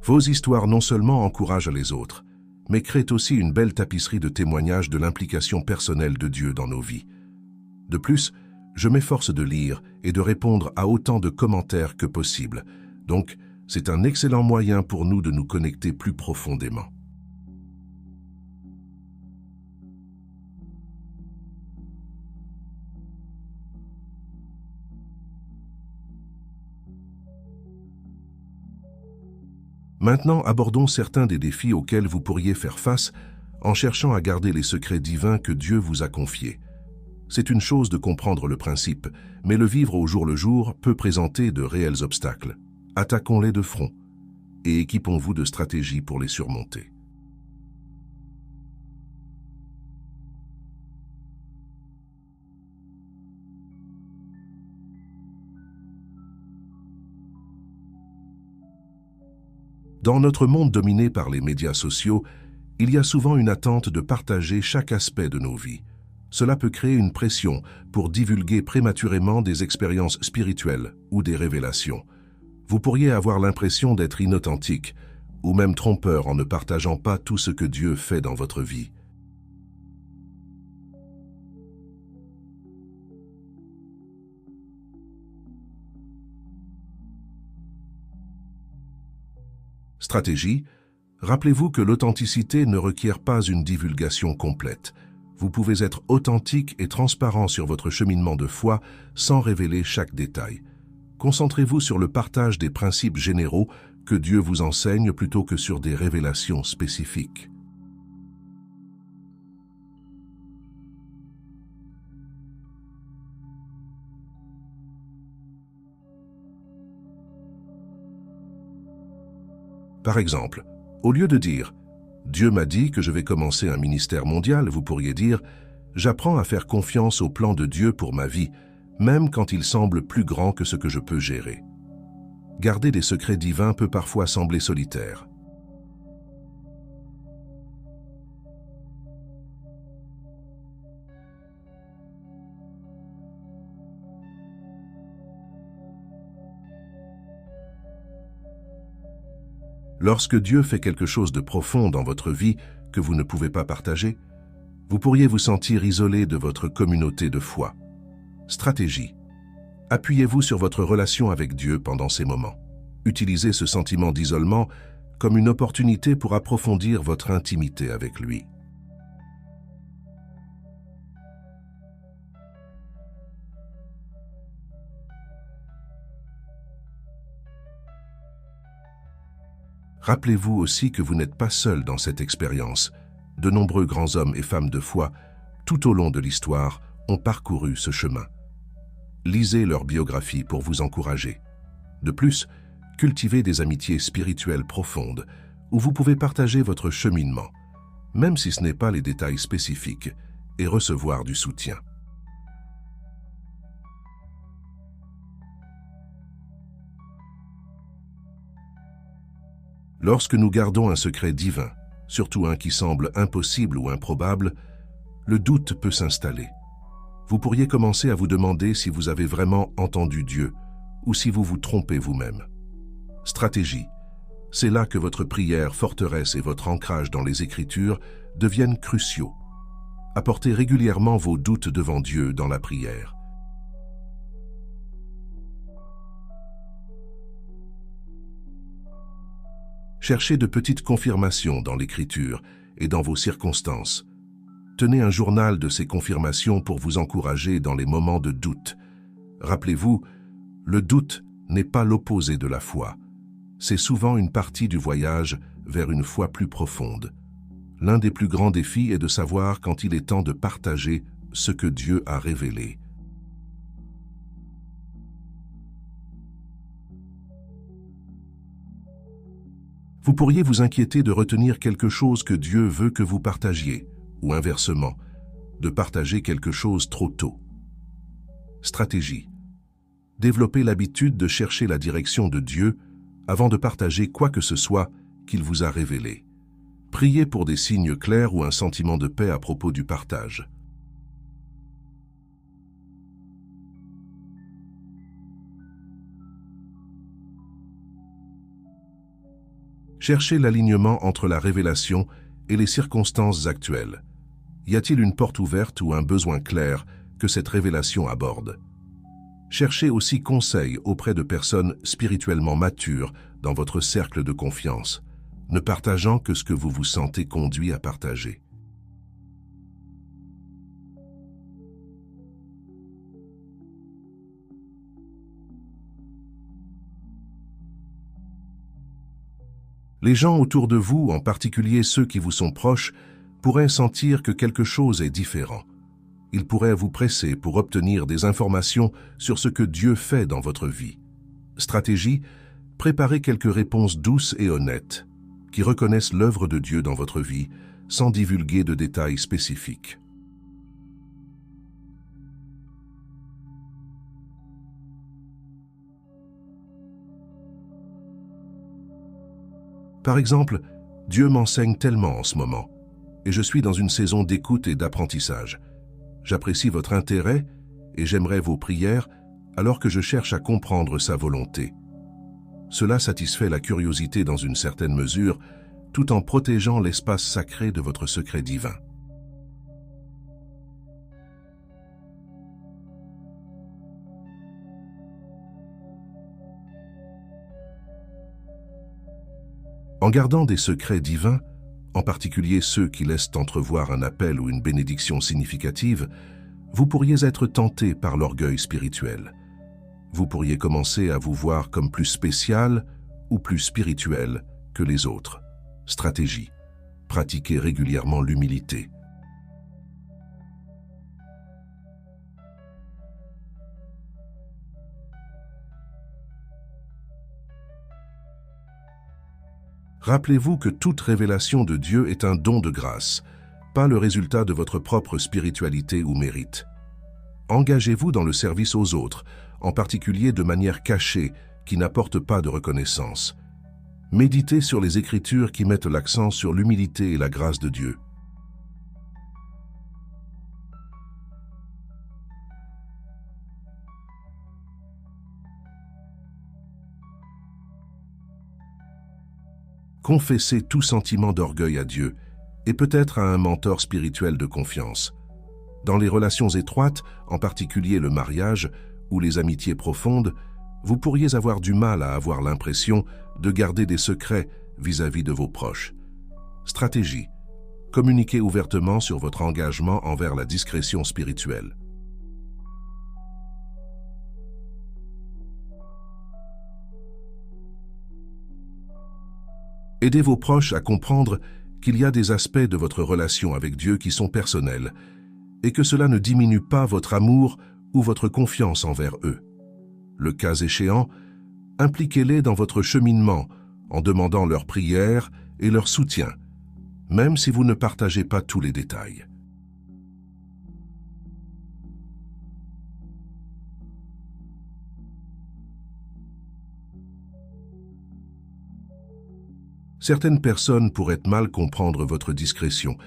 Vos histoires non seulement encouragent les autres, mais créent aussi une belle tapisserie de témoignages de l'implication personnelle de Dieu dans nos vies. De plus, je m'efforce de lire et de répondre à autant de commentaires que possible. Donc, c'est un excellent moyen pour nous de nous connecter plus profondément. Maintenant, abordons certains des défis auxquels vous pourriez faire face en cherchant à garder les secrets divins que Dieu vous a confiés. C'est une chose de comprendre le principe, mais le vivre au jour le jour peut présenter de réels obstacles. Attaquons-les de front et équipons-vous de stratégies pour les surmonter. Dans notre monde dominé par les médias sociaux, il y a souvent une attente de partager chaque aspect de nos vies. Cela peut créer une pression pour divulguer prématurément des expériences spirituelles ou des révélations. Vous pourriez avoir l'impression d'être inauthentique ou même trompeur en ne partageant pas tout ce que Dieu fait dans votre vie. Stratégie: rappelez-vous que l'authenticité ne requiert pas une divulgation complète. Vous pouvez être authentique et transparent sur votre cheminement de foi sans révéler chaque détail. Concentrez-vous sur le partage des principes généraux que Dieu vous enseigne plutôt que sur des révélations spécifiques. Par exemple, au lieu de dire « Dieu m'a dit que je vais commencer un ministère mondial », vous pourriez dire « J'apprends à faire confiance au plan de Dieu pour ma vie, même quand il semble plus grand que ce que je peux gérer. » Garder des secrets divins peut parfois sembler solitaire. Lorsque Dieu fait quelque chose de profond dans votre vie que vous ne pouvez pas partager, vous pourriez vous sentir isolé de votre communauté de foi. Stratégie: appuyez-vous sur votre relation avec Dieu pendant ces moments. Utilisez ce sentiment d'isolement comme une opportunité pour approfondir votre intimité avec lui. Rappelez-vous aussi que vous n'êtes pas seul dans cette expérience. De nombreux grands hommes et femmes de foi, tout au long de l'histoire, ont parcouru ce chemin. Lisez leur biographie pour vous encourager. De plus, cultivez des amitiés spirituelles profondes, où vous pouvez partager votre cheminement, même si ce n'est pas les détails spécifiques, et recevoir du soutien. Lorsque nous gardons un secret divin, surtout un qui semble impossible ou improbable, le doute peut s'installer. Vous pourriez commencer à vous demander si vous avez vraiment entendu Dieu ou si vous vous trompez vous-même. Stratégie. C'est là que votre prière, forteresse et votre ancrage dans les Écritures deviennent cruciaux. Apportez régulièrement vos doutes devant Dieu dans la prière. Cherchez de petites confirmations dans l'Écriture et dans vos circonstances. Tenez un journal de ces confirmations pour vous encourager dans les moments de doute. Rappelez-vous, le doute n'est pas l'opposé de la foi. C'est souvent une partie du voyage vers une foi plus profonde. L'un des plus grands défis est de savoir quand il est temps de partager ce que Dieu a révélé. Vous pourriez vous inquiéter de retenir quelque chose que Dieu veut que vous partagiez, ou inversement, de partager quelque chose trop tôt. Stratégie. Développez l'habitude de chercher la direction de Dieu avant de partager quoi que ce soit qu'il vous a révélé. Priez pour des signes clairs ou un sentiment de paix à propos du partage. Cherchez l'alignement entre la révélation et les circonstances actuelles. Y a-t-il une porte ouverte ou un besoin clair que cette révélation aborde? Cherchez aussi conseil auprès de personnes spirituellement matures dans votre cercle de confiance, ne partageant que ce que vous vous sentez conduit à partager. Les gens autour de vous, en particulier ceux qui vous sont proches, pourraient sentir que quelque chose est différent. Ils pourraient vous presser pour obtenir des informations sur ce que Dieu fait dans votre vie. Stratégie, préparez quelques réponses douces et honnêtes, qui reconnaissent l'œuvre de Dieu dans votre vie, sans divulguer de détails spécifiques. Par exemple, Dieu m'enseigne tellement en ce moment, et je suis dans une saison d'écoute et d'apprentissage. J'apprécie votre intérêt et j'aimerais vos prières alors que je cherche à comprendre sa volonté. Cela satisfait la curiosité dans une certaine mesure, tout en protégeant l'espace sacré de votre secret divin. En gardant des secrets divins, en particulier ceux qui laissent entrevoir un appel ou une bénédiction significative, vous pourriez être tenté par l'orgueil spirituel. Vous pourriez commencer à vous voir comme plus spécial ou plus spirituel que les autres. Stratégie. Pratiquez régulièrement l'humilité. Rappelez-vous que toute révélation de Dieu est un don de grâce, pas le résultat de votre propre spiritualité ou mérite. Engagez-vous dans le service aux autres, en particulier de manière cachée, qui n'apporte pas de reconnaissance. Méditez sur les Écritures qui mettent l'accent sur l'humilité et la grâce de Dieu. Confessez tout sentiment d'orgueil à Dieu et peut-être à un mentor spirituel de confiance. Dans les relations étroites, en particulier le mariage ou les amitiés profondes, vous pourriez avoir du mal à avoir l'impression de garder des secrets vis-à-vis de vos proches. Stratégie. Communiquez ouvertement sur votre engagement envers la discrétion spirituelle. Aidez vos proches à comprendre qu'il y a des aspects de votre relation avec Dieu qui sont personnels et que cela ne diminue pas votre amour ou votre confiance envers eux. Le cas échéant, impliquez-les dans votre cheminement en demandant leur prière et leur soutien, même si vous ne partagez pas tous les détails. Certaines personnes pourraient mal comprendre votre discrétion,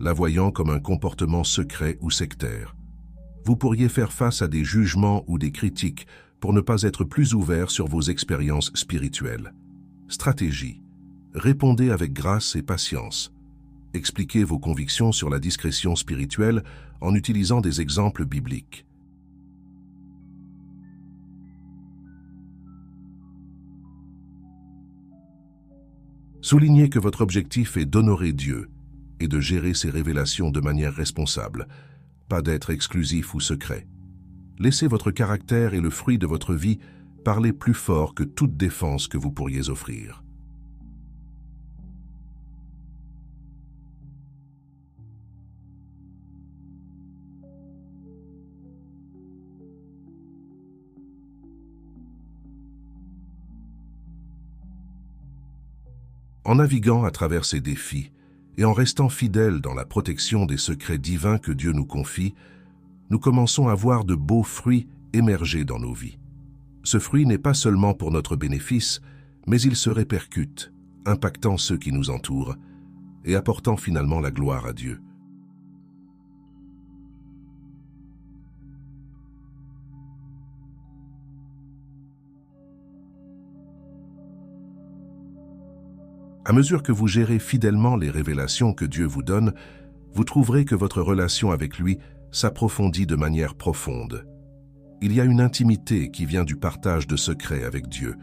la voyant comme un comportement secret ou sectaire. Vous pourriez faire face à des jugements ou des critiques pour ne pas être plus ouvert sur vos expériences spirituelles. Stratégie. Répondez avec grâce et patience. Expliquez vos convictions sur la discrétion spirituelle en utilisant des exemples bibliques. Soulignez que votre objectif est d'honorer Dieu et de gérer ses révélations de manière responsable, pas d'être exclusif ou secret. Laissez votre caractère et le fruit de votre vie parler plus fort que toute défense que vous pourriez offrir. En naviguant à travers ces défis et en restant fidèles dans la protection des secrets divins que Dieu nous confie, nous commençons à voir de beaux fruits émerger dans nos vies. Ce fruit n'est pas seulement pour notre bénéfice, mais il se répercute, impactant ceux qui nous entourent et apportant finalement la gloire à Dieu. À mesure que vous gérez fidèlement les révélations que Dieu vous donne, vous trouverez que votre relation avec lui s'approfondit de manière profonde. Il y a une intimité qui vient du partage de secrets avec Dieu,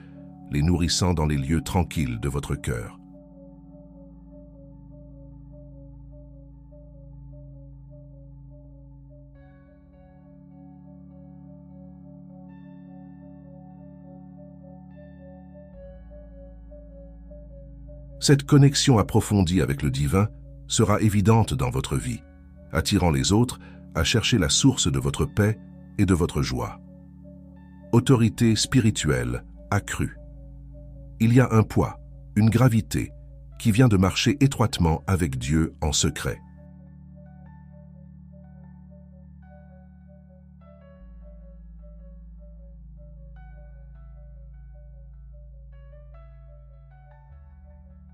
les nourrissant dans les lieux tranquilles de votre cœur. Cette connexion approfondie avec le divin sera évidente dans votre vie, attirant les autres à chercher la source de votre paix et de votre joie. Autorité spirituelle accrue. Il y a un poids, une gravité, qui vient de marcher étroitement avec Dieu en secret.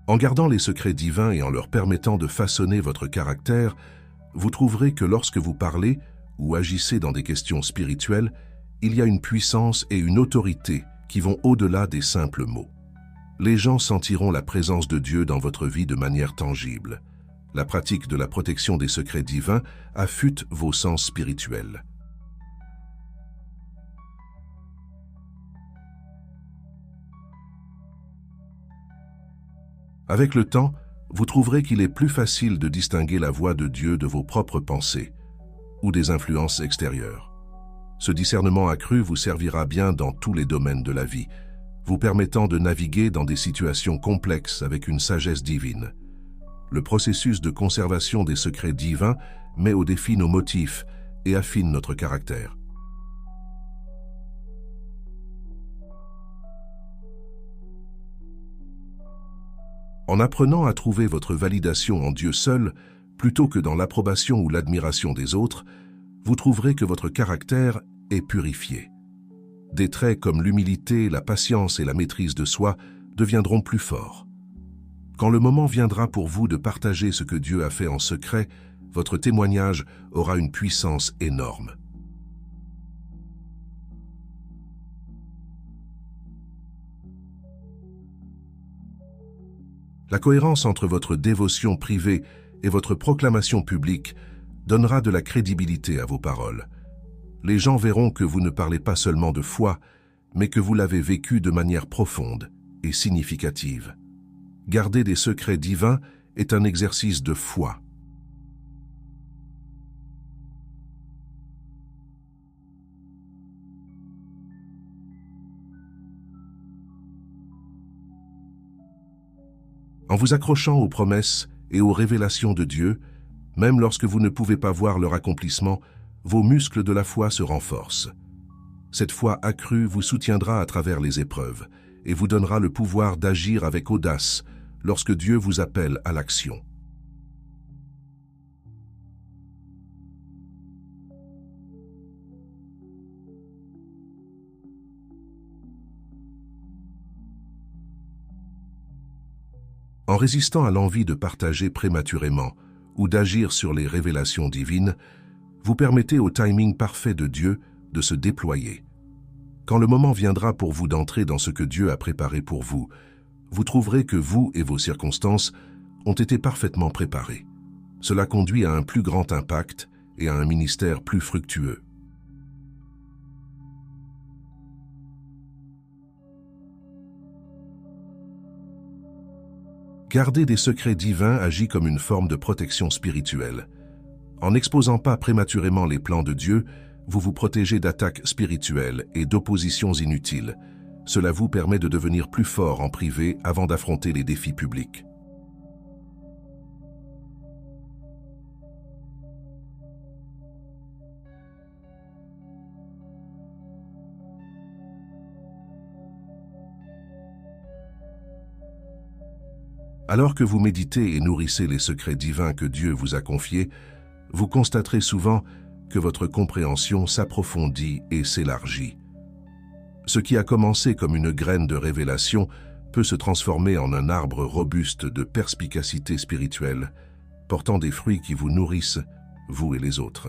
En gardant les secrets divins et en leur permettant de façonner votre caractère, vous trouverez que lorsque vous parlez ou agissez dans des questions spirituelles, il y a une puissance et une autorité qui vont au-delà des simples mots. Les gens sentiront la présence de Dieu dans votre vie de manière tangible. La pratique de la protection des secrets divins affûte vos sens spirituels. Avec le temps, vous trouverez qu'il est plus facile de distinguer la voix de Dieu de vos propres pensées ou des influences extérieures. Ce discernement accru vous servira bien dans tous les domaines de la vie, vous permettant de naviguer dans des situations complexes avec une sagesse divine. Le processus de conservation des secrets divins met au défi nos motifs et affine notre caractère. En apprenant à trouver votre validation en Dieu seul, plutôt que dans l'approbation ou l'admiration des autres, vous trouverez que votre caractère est purifié. Des traits comme l'humilité, la patience et la maîtrise de soi deviendront plus forts. Quand le moment viendra pour vous de partager ce que Dieu a fait en secret, votre témoignage aura une puissance énorme. La cohérence entre votre dévotion privée et votre proclamation publique donnera de la crédibilité à vos paroles. Les gens verront que vous ne parlez pas seulement de foi, mais que vous l'avez vécu de manière profonde et significative. Garder des secrets divins est un exercice de foi. En vous accrochant aux promesses et aux révélations de Dieu, même lorsque vous ne pouvez pas voir leur accomplissement, vos muscles de la foi se renforcent. Cette foi accrue vous soutiendra à travers les épreuves et vous donnera le pouvoir d'agir avec audace lorsque Dieu vous appelle à l'action. En résistant à l'envie de partager prématurément ou d'agir sur les révélations divines, vous permettez au timing parfait de Dieu de se déployer. Quand le moment viendra pour vous d'entrer dans ce que Dieu a préparé pour vous, vous trouverez que vous et vos circonstances ont été parfaitement préparés. Cela conduit à un plus grand impact et à un ministère plus fructueux. Garder des secrets divins agit comme une forme de protection spirituelle. En n'exposant pas prématurément les plans de Dieu, vous vous protégez d'attaques spirituelles et d'oppositions inutiles. Cela vous permet de devenir plus fort en privé avant d'affronter les défis publics. Alors que vous méditez et nourrissez les secrets divins que Dieu vous a confiés, vous constaterez souvent que votre compréhension s'approfondit et s'élargit. Ce qui a commencé comme une graine de révélation peut se transformer en un arbre robuste de perspicacité spirituelle, portant des fruits qui vous nourrissent, vous et les autres.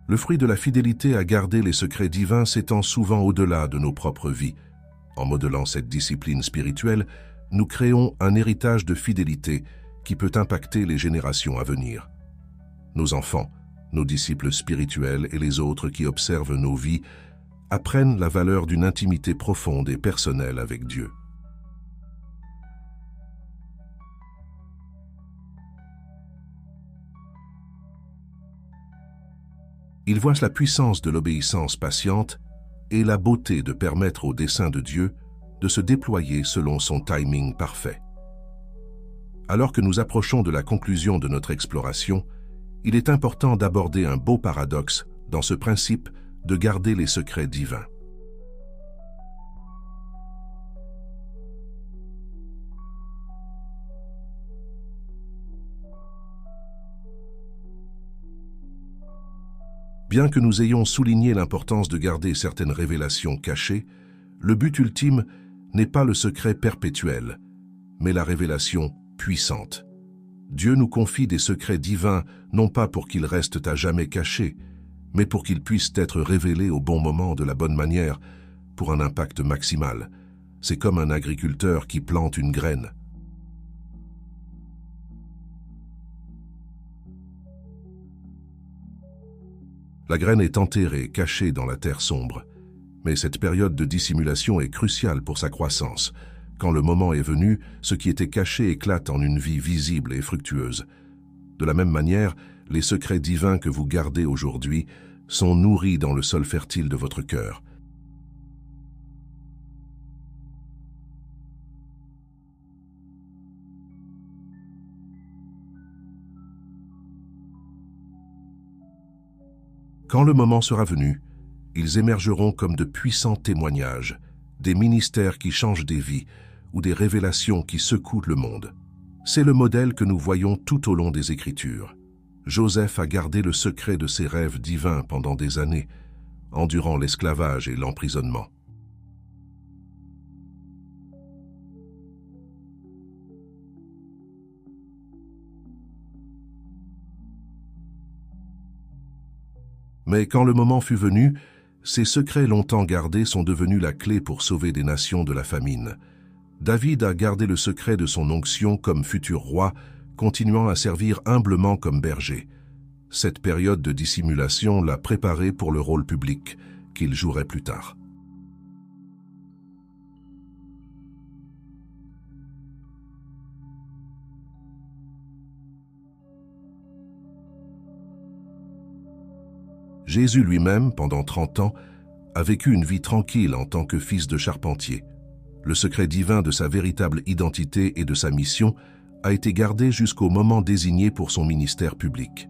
Le fruit de la fidélité à garder les secrets divins s'étend souvent au-delà de nos propres vies. En modelant cette discipline spirituelle, nous créons un héritage de fidélité qui peut impacter les générations à venir. Nos enfants, nos disciples spirituels et les autres qui observent nos vies apprennent la valeur d'une intimité profonde et personnelle avec Dieu. Ils voient la puissance de l'obéissance patiente et la beauté de permettre au dessein de Dieu de se déployer selon son timing parfait. Alors que nous approchons de la conclusion de notre exploration, il est important d'aborder un beau paradoxe dans ce principe de garder les secrets divins. Bien que nous ayons souligné l'importance de garder certaines révélations cachées, le but ultime n'est pas le secret perpétuel, mais la révélation puissante. Dieu nous confie des secrets divins non pas pour qu'ils restent à jamais cachés, mais pour qu'ils puissent être révélés au bon moment de la bonne manière, pour un impact maximal. C'est comme un agriculteur qui plante une graine. La graine est enterrée, cachée dans la terre sombre. Mais cette période de dissimulation est cruciale pour sa croissance. Quand le moment est venu, ce qui était caché éclate en une vie visible et fructueuse. De la même manière, les secrets divins que vous gardez aujourd'hui sont nourris dans le sol fertile de votre cœur. Quand le moment sera venu, ils émergeront comme de puissants témoignages, des ministères qui changent des vies ou des révélations qui secouent le monde. C'est le modèle que nous voyons tout au long des Écritures. Joseph a gardé le secret de ses rêves divins pendant des années, endurant l'esclavage et l'emprisonnement. Mais quand le moment fut venu, ces secrets longtemps gardés sont devenus la clé pour sauver des nations de la famine. David a gardé le secret de son onction comme futur roi, continuant à servir humblement comme berger. Cette période de dissimulation l'a préparé pour le rôle public qu'il jouerait plus tard. Jésus lui-même, pendant 30 ans, a vécu une vie tranquille en tant que fils de charpentier. Le secret divin de sa véritable identité et de sa mission a été gardé jusqu'au moment désigné pour son ministère public.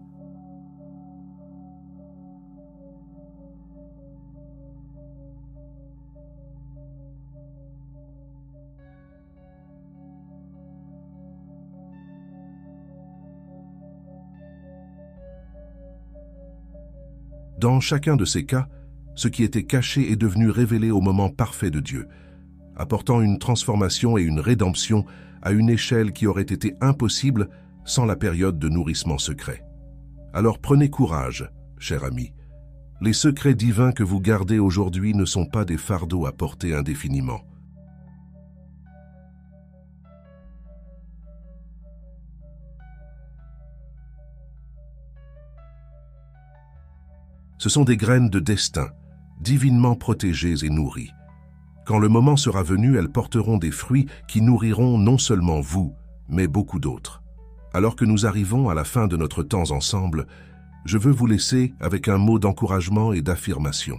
Dans chacun de ces cas, ce qui était caché est devenu révélé au moment parfait de Dieu, apportant une transformation et une rédemption à une échelle qui aurait été impossible sans la période de nourrissement secret. Alors prenez courage, cher ami. Les secrets divins que vous gardez aujourd'hui ne sont pas des fardeaux à porter indéfiniment. Ce sont des graines de destin, divinement protégées et nourries. Quand le moment sera venu, elles porteront des fruits qui nourriront non seulement vous, mais beaucoup d'autres. Alors que nous arrivons à la fin de notre temps ensemble, je veux vous laisser avec un mot d'encouragement et d'affirmation.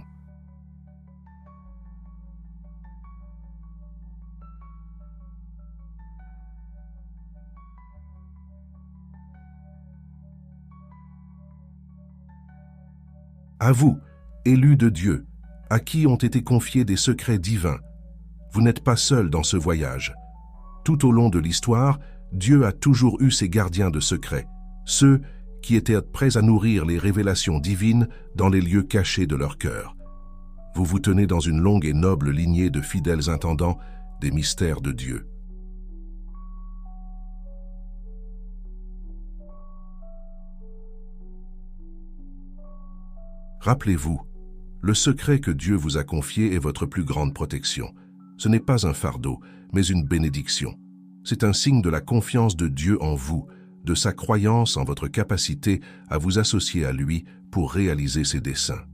À vous, élus de Dieu, à qui ont été confiés des secrets divins, vous n'êtes pas seuls dans ce voyage. Tout au long de l'histoire, Dieu a toujours eu ses gardiens de secrets, ceux qui étaient prêts à nourrir les révélations divines dans les lieux cachés de leur cœur. Vous vous tenez dans une longue et noble lignée de fidèles intendants des mystères de Dieu. Rappelez-vous, le secret que Dieu vous a confié est votre plus grande protection. Ce n'est pas un fardeau, mais une bénédiction. C'est un signe de la confiance de Dieu en vous, de sa croyance en votre capacité à vous associer à lui pour réaliser ses desseins.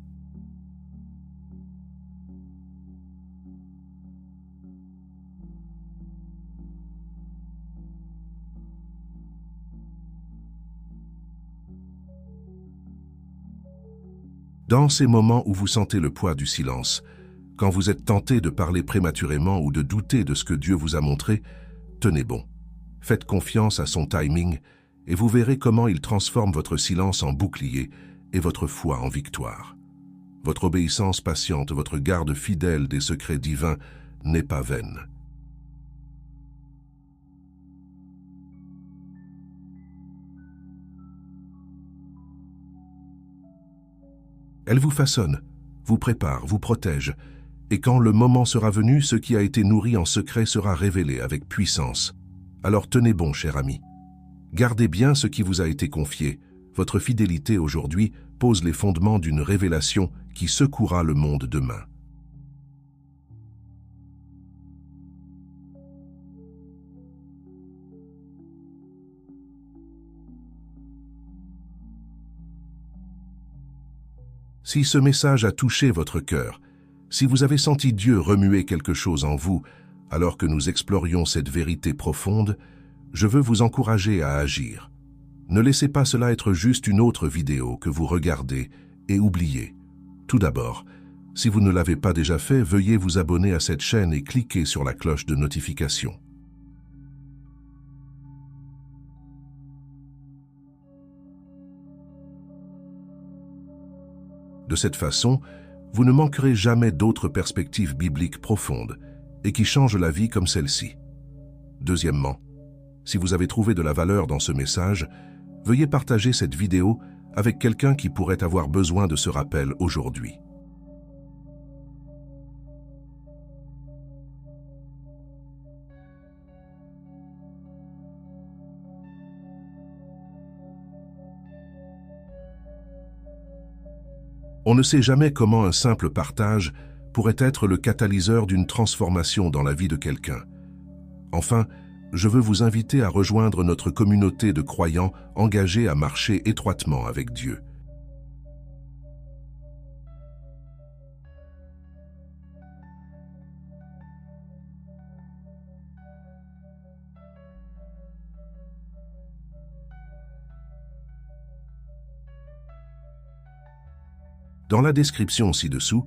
Dans ces moments où vous sentez le poids du silence, quand vous êtes tenté de parler prématurément ou de douter de ce que Dieu vous a montré, tenez bon. Faites confiance à son timing et vous verrez comment il transforme votre silence en bouclier et votre foi en victoire. Votre obéissance patiente, votre garde fidèle des secrets divins n'est pas vaine. Elle vous façonne, vous prépare, vous protège, et quand le moment sera venu, ce qui a été nourri en secret sera révélé avec puissance. Alors tenez bon, cher ami. Gardez bien ce qui vous a été confié. Votre fidélité aujourd'hui pose les fondements d'une révélation qui secouera le monde demain. Si ce message a touché votre cœur, si vous avez senti Dieu remuer quelque chose en vous alors que nous explorions cette vérité profonde, je veux vous encourager à agir. Ne laissez pas cela être juste une autre vidéo que vous regardez et oubliez. Tout d'abord, si vous ne l'avez pas déjà fait, veuillez vous abonner à cette chaîne et cliquer sur la cloche de notification. De cette façon, vous ne manquerez jamais d'autres perspectives bibliques profondes et qui changent la vie comme celle-ci. Deuxièmement, si vous avez trouvé de la valeur dans ce message, veuillez partager cette vidéo avec quelqu'un qui pourrait avoir besoin de ce rappel aujourd'hui. On ne sait jamais comment un simple partage pourrait être le catalyseur d'une transformation dans la vie de quelqu'un. Enfin, je veux vous inviter à rejoindre notre communauté de croyants engagés à marcher étroitement avec Dieu. Dans la description ci-dessous,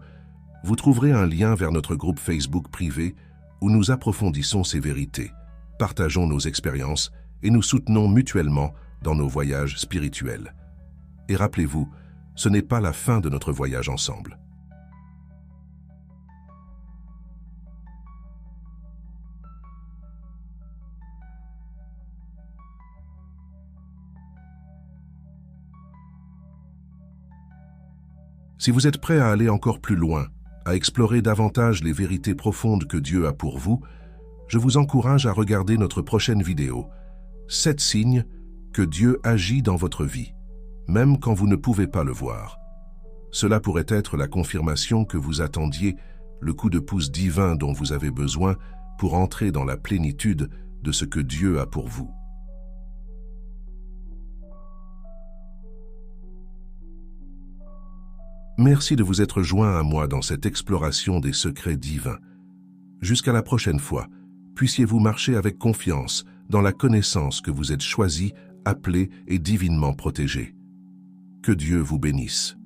vous trouverez un lien vers notre groupe Facebook privé où nous approfondissons ces vérités, partageons nos expériences et nous soutenons mutuellement dans nos voyages spirituels. Et rappelez-vous, ce n'est pas la fin de notre voyage ensemble. Si vous êtes prêt à aller encore plus loin, à explorer davantage les vérités profondes que Dieu a pour vous, je vous encourage à regarder notre prochaine vidéo. 7 signes que Dieu agit dans votre vie, même quand vous ne pouvez pas le voir. Cela pourrait être la confirmation que vous attendiez, le coup de pouce divin dont vous avez besoin pour entrer dans la plénitude de ce que Dieu a pour vous. Merci de vous être joint à moi dans cette exploration des secrets divins. Jusqu'à la prochaine fois, puissiez-vous marcher avec confiance dans la connaissance que vous êtes choisi, appelé et divinement protégé. Que Dieu vous bénisse.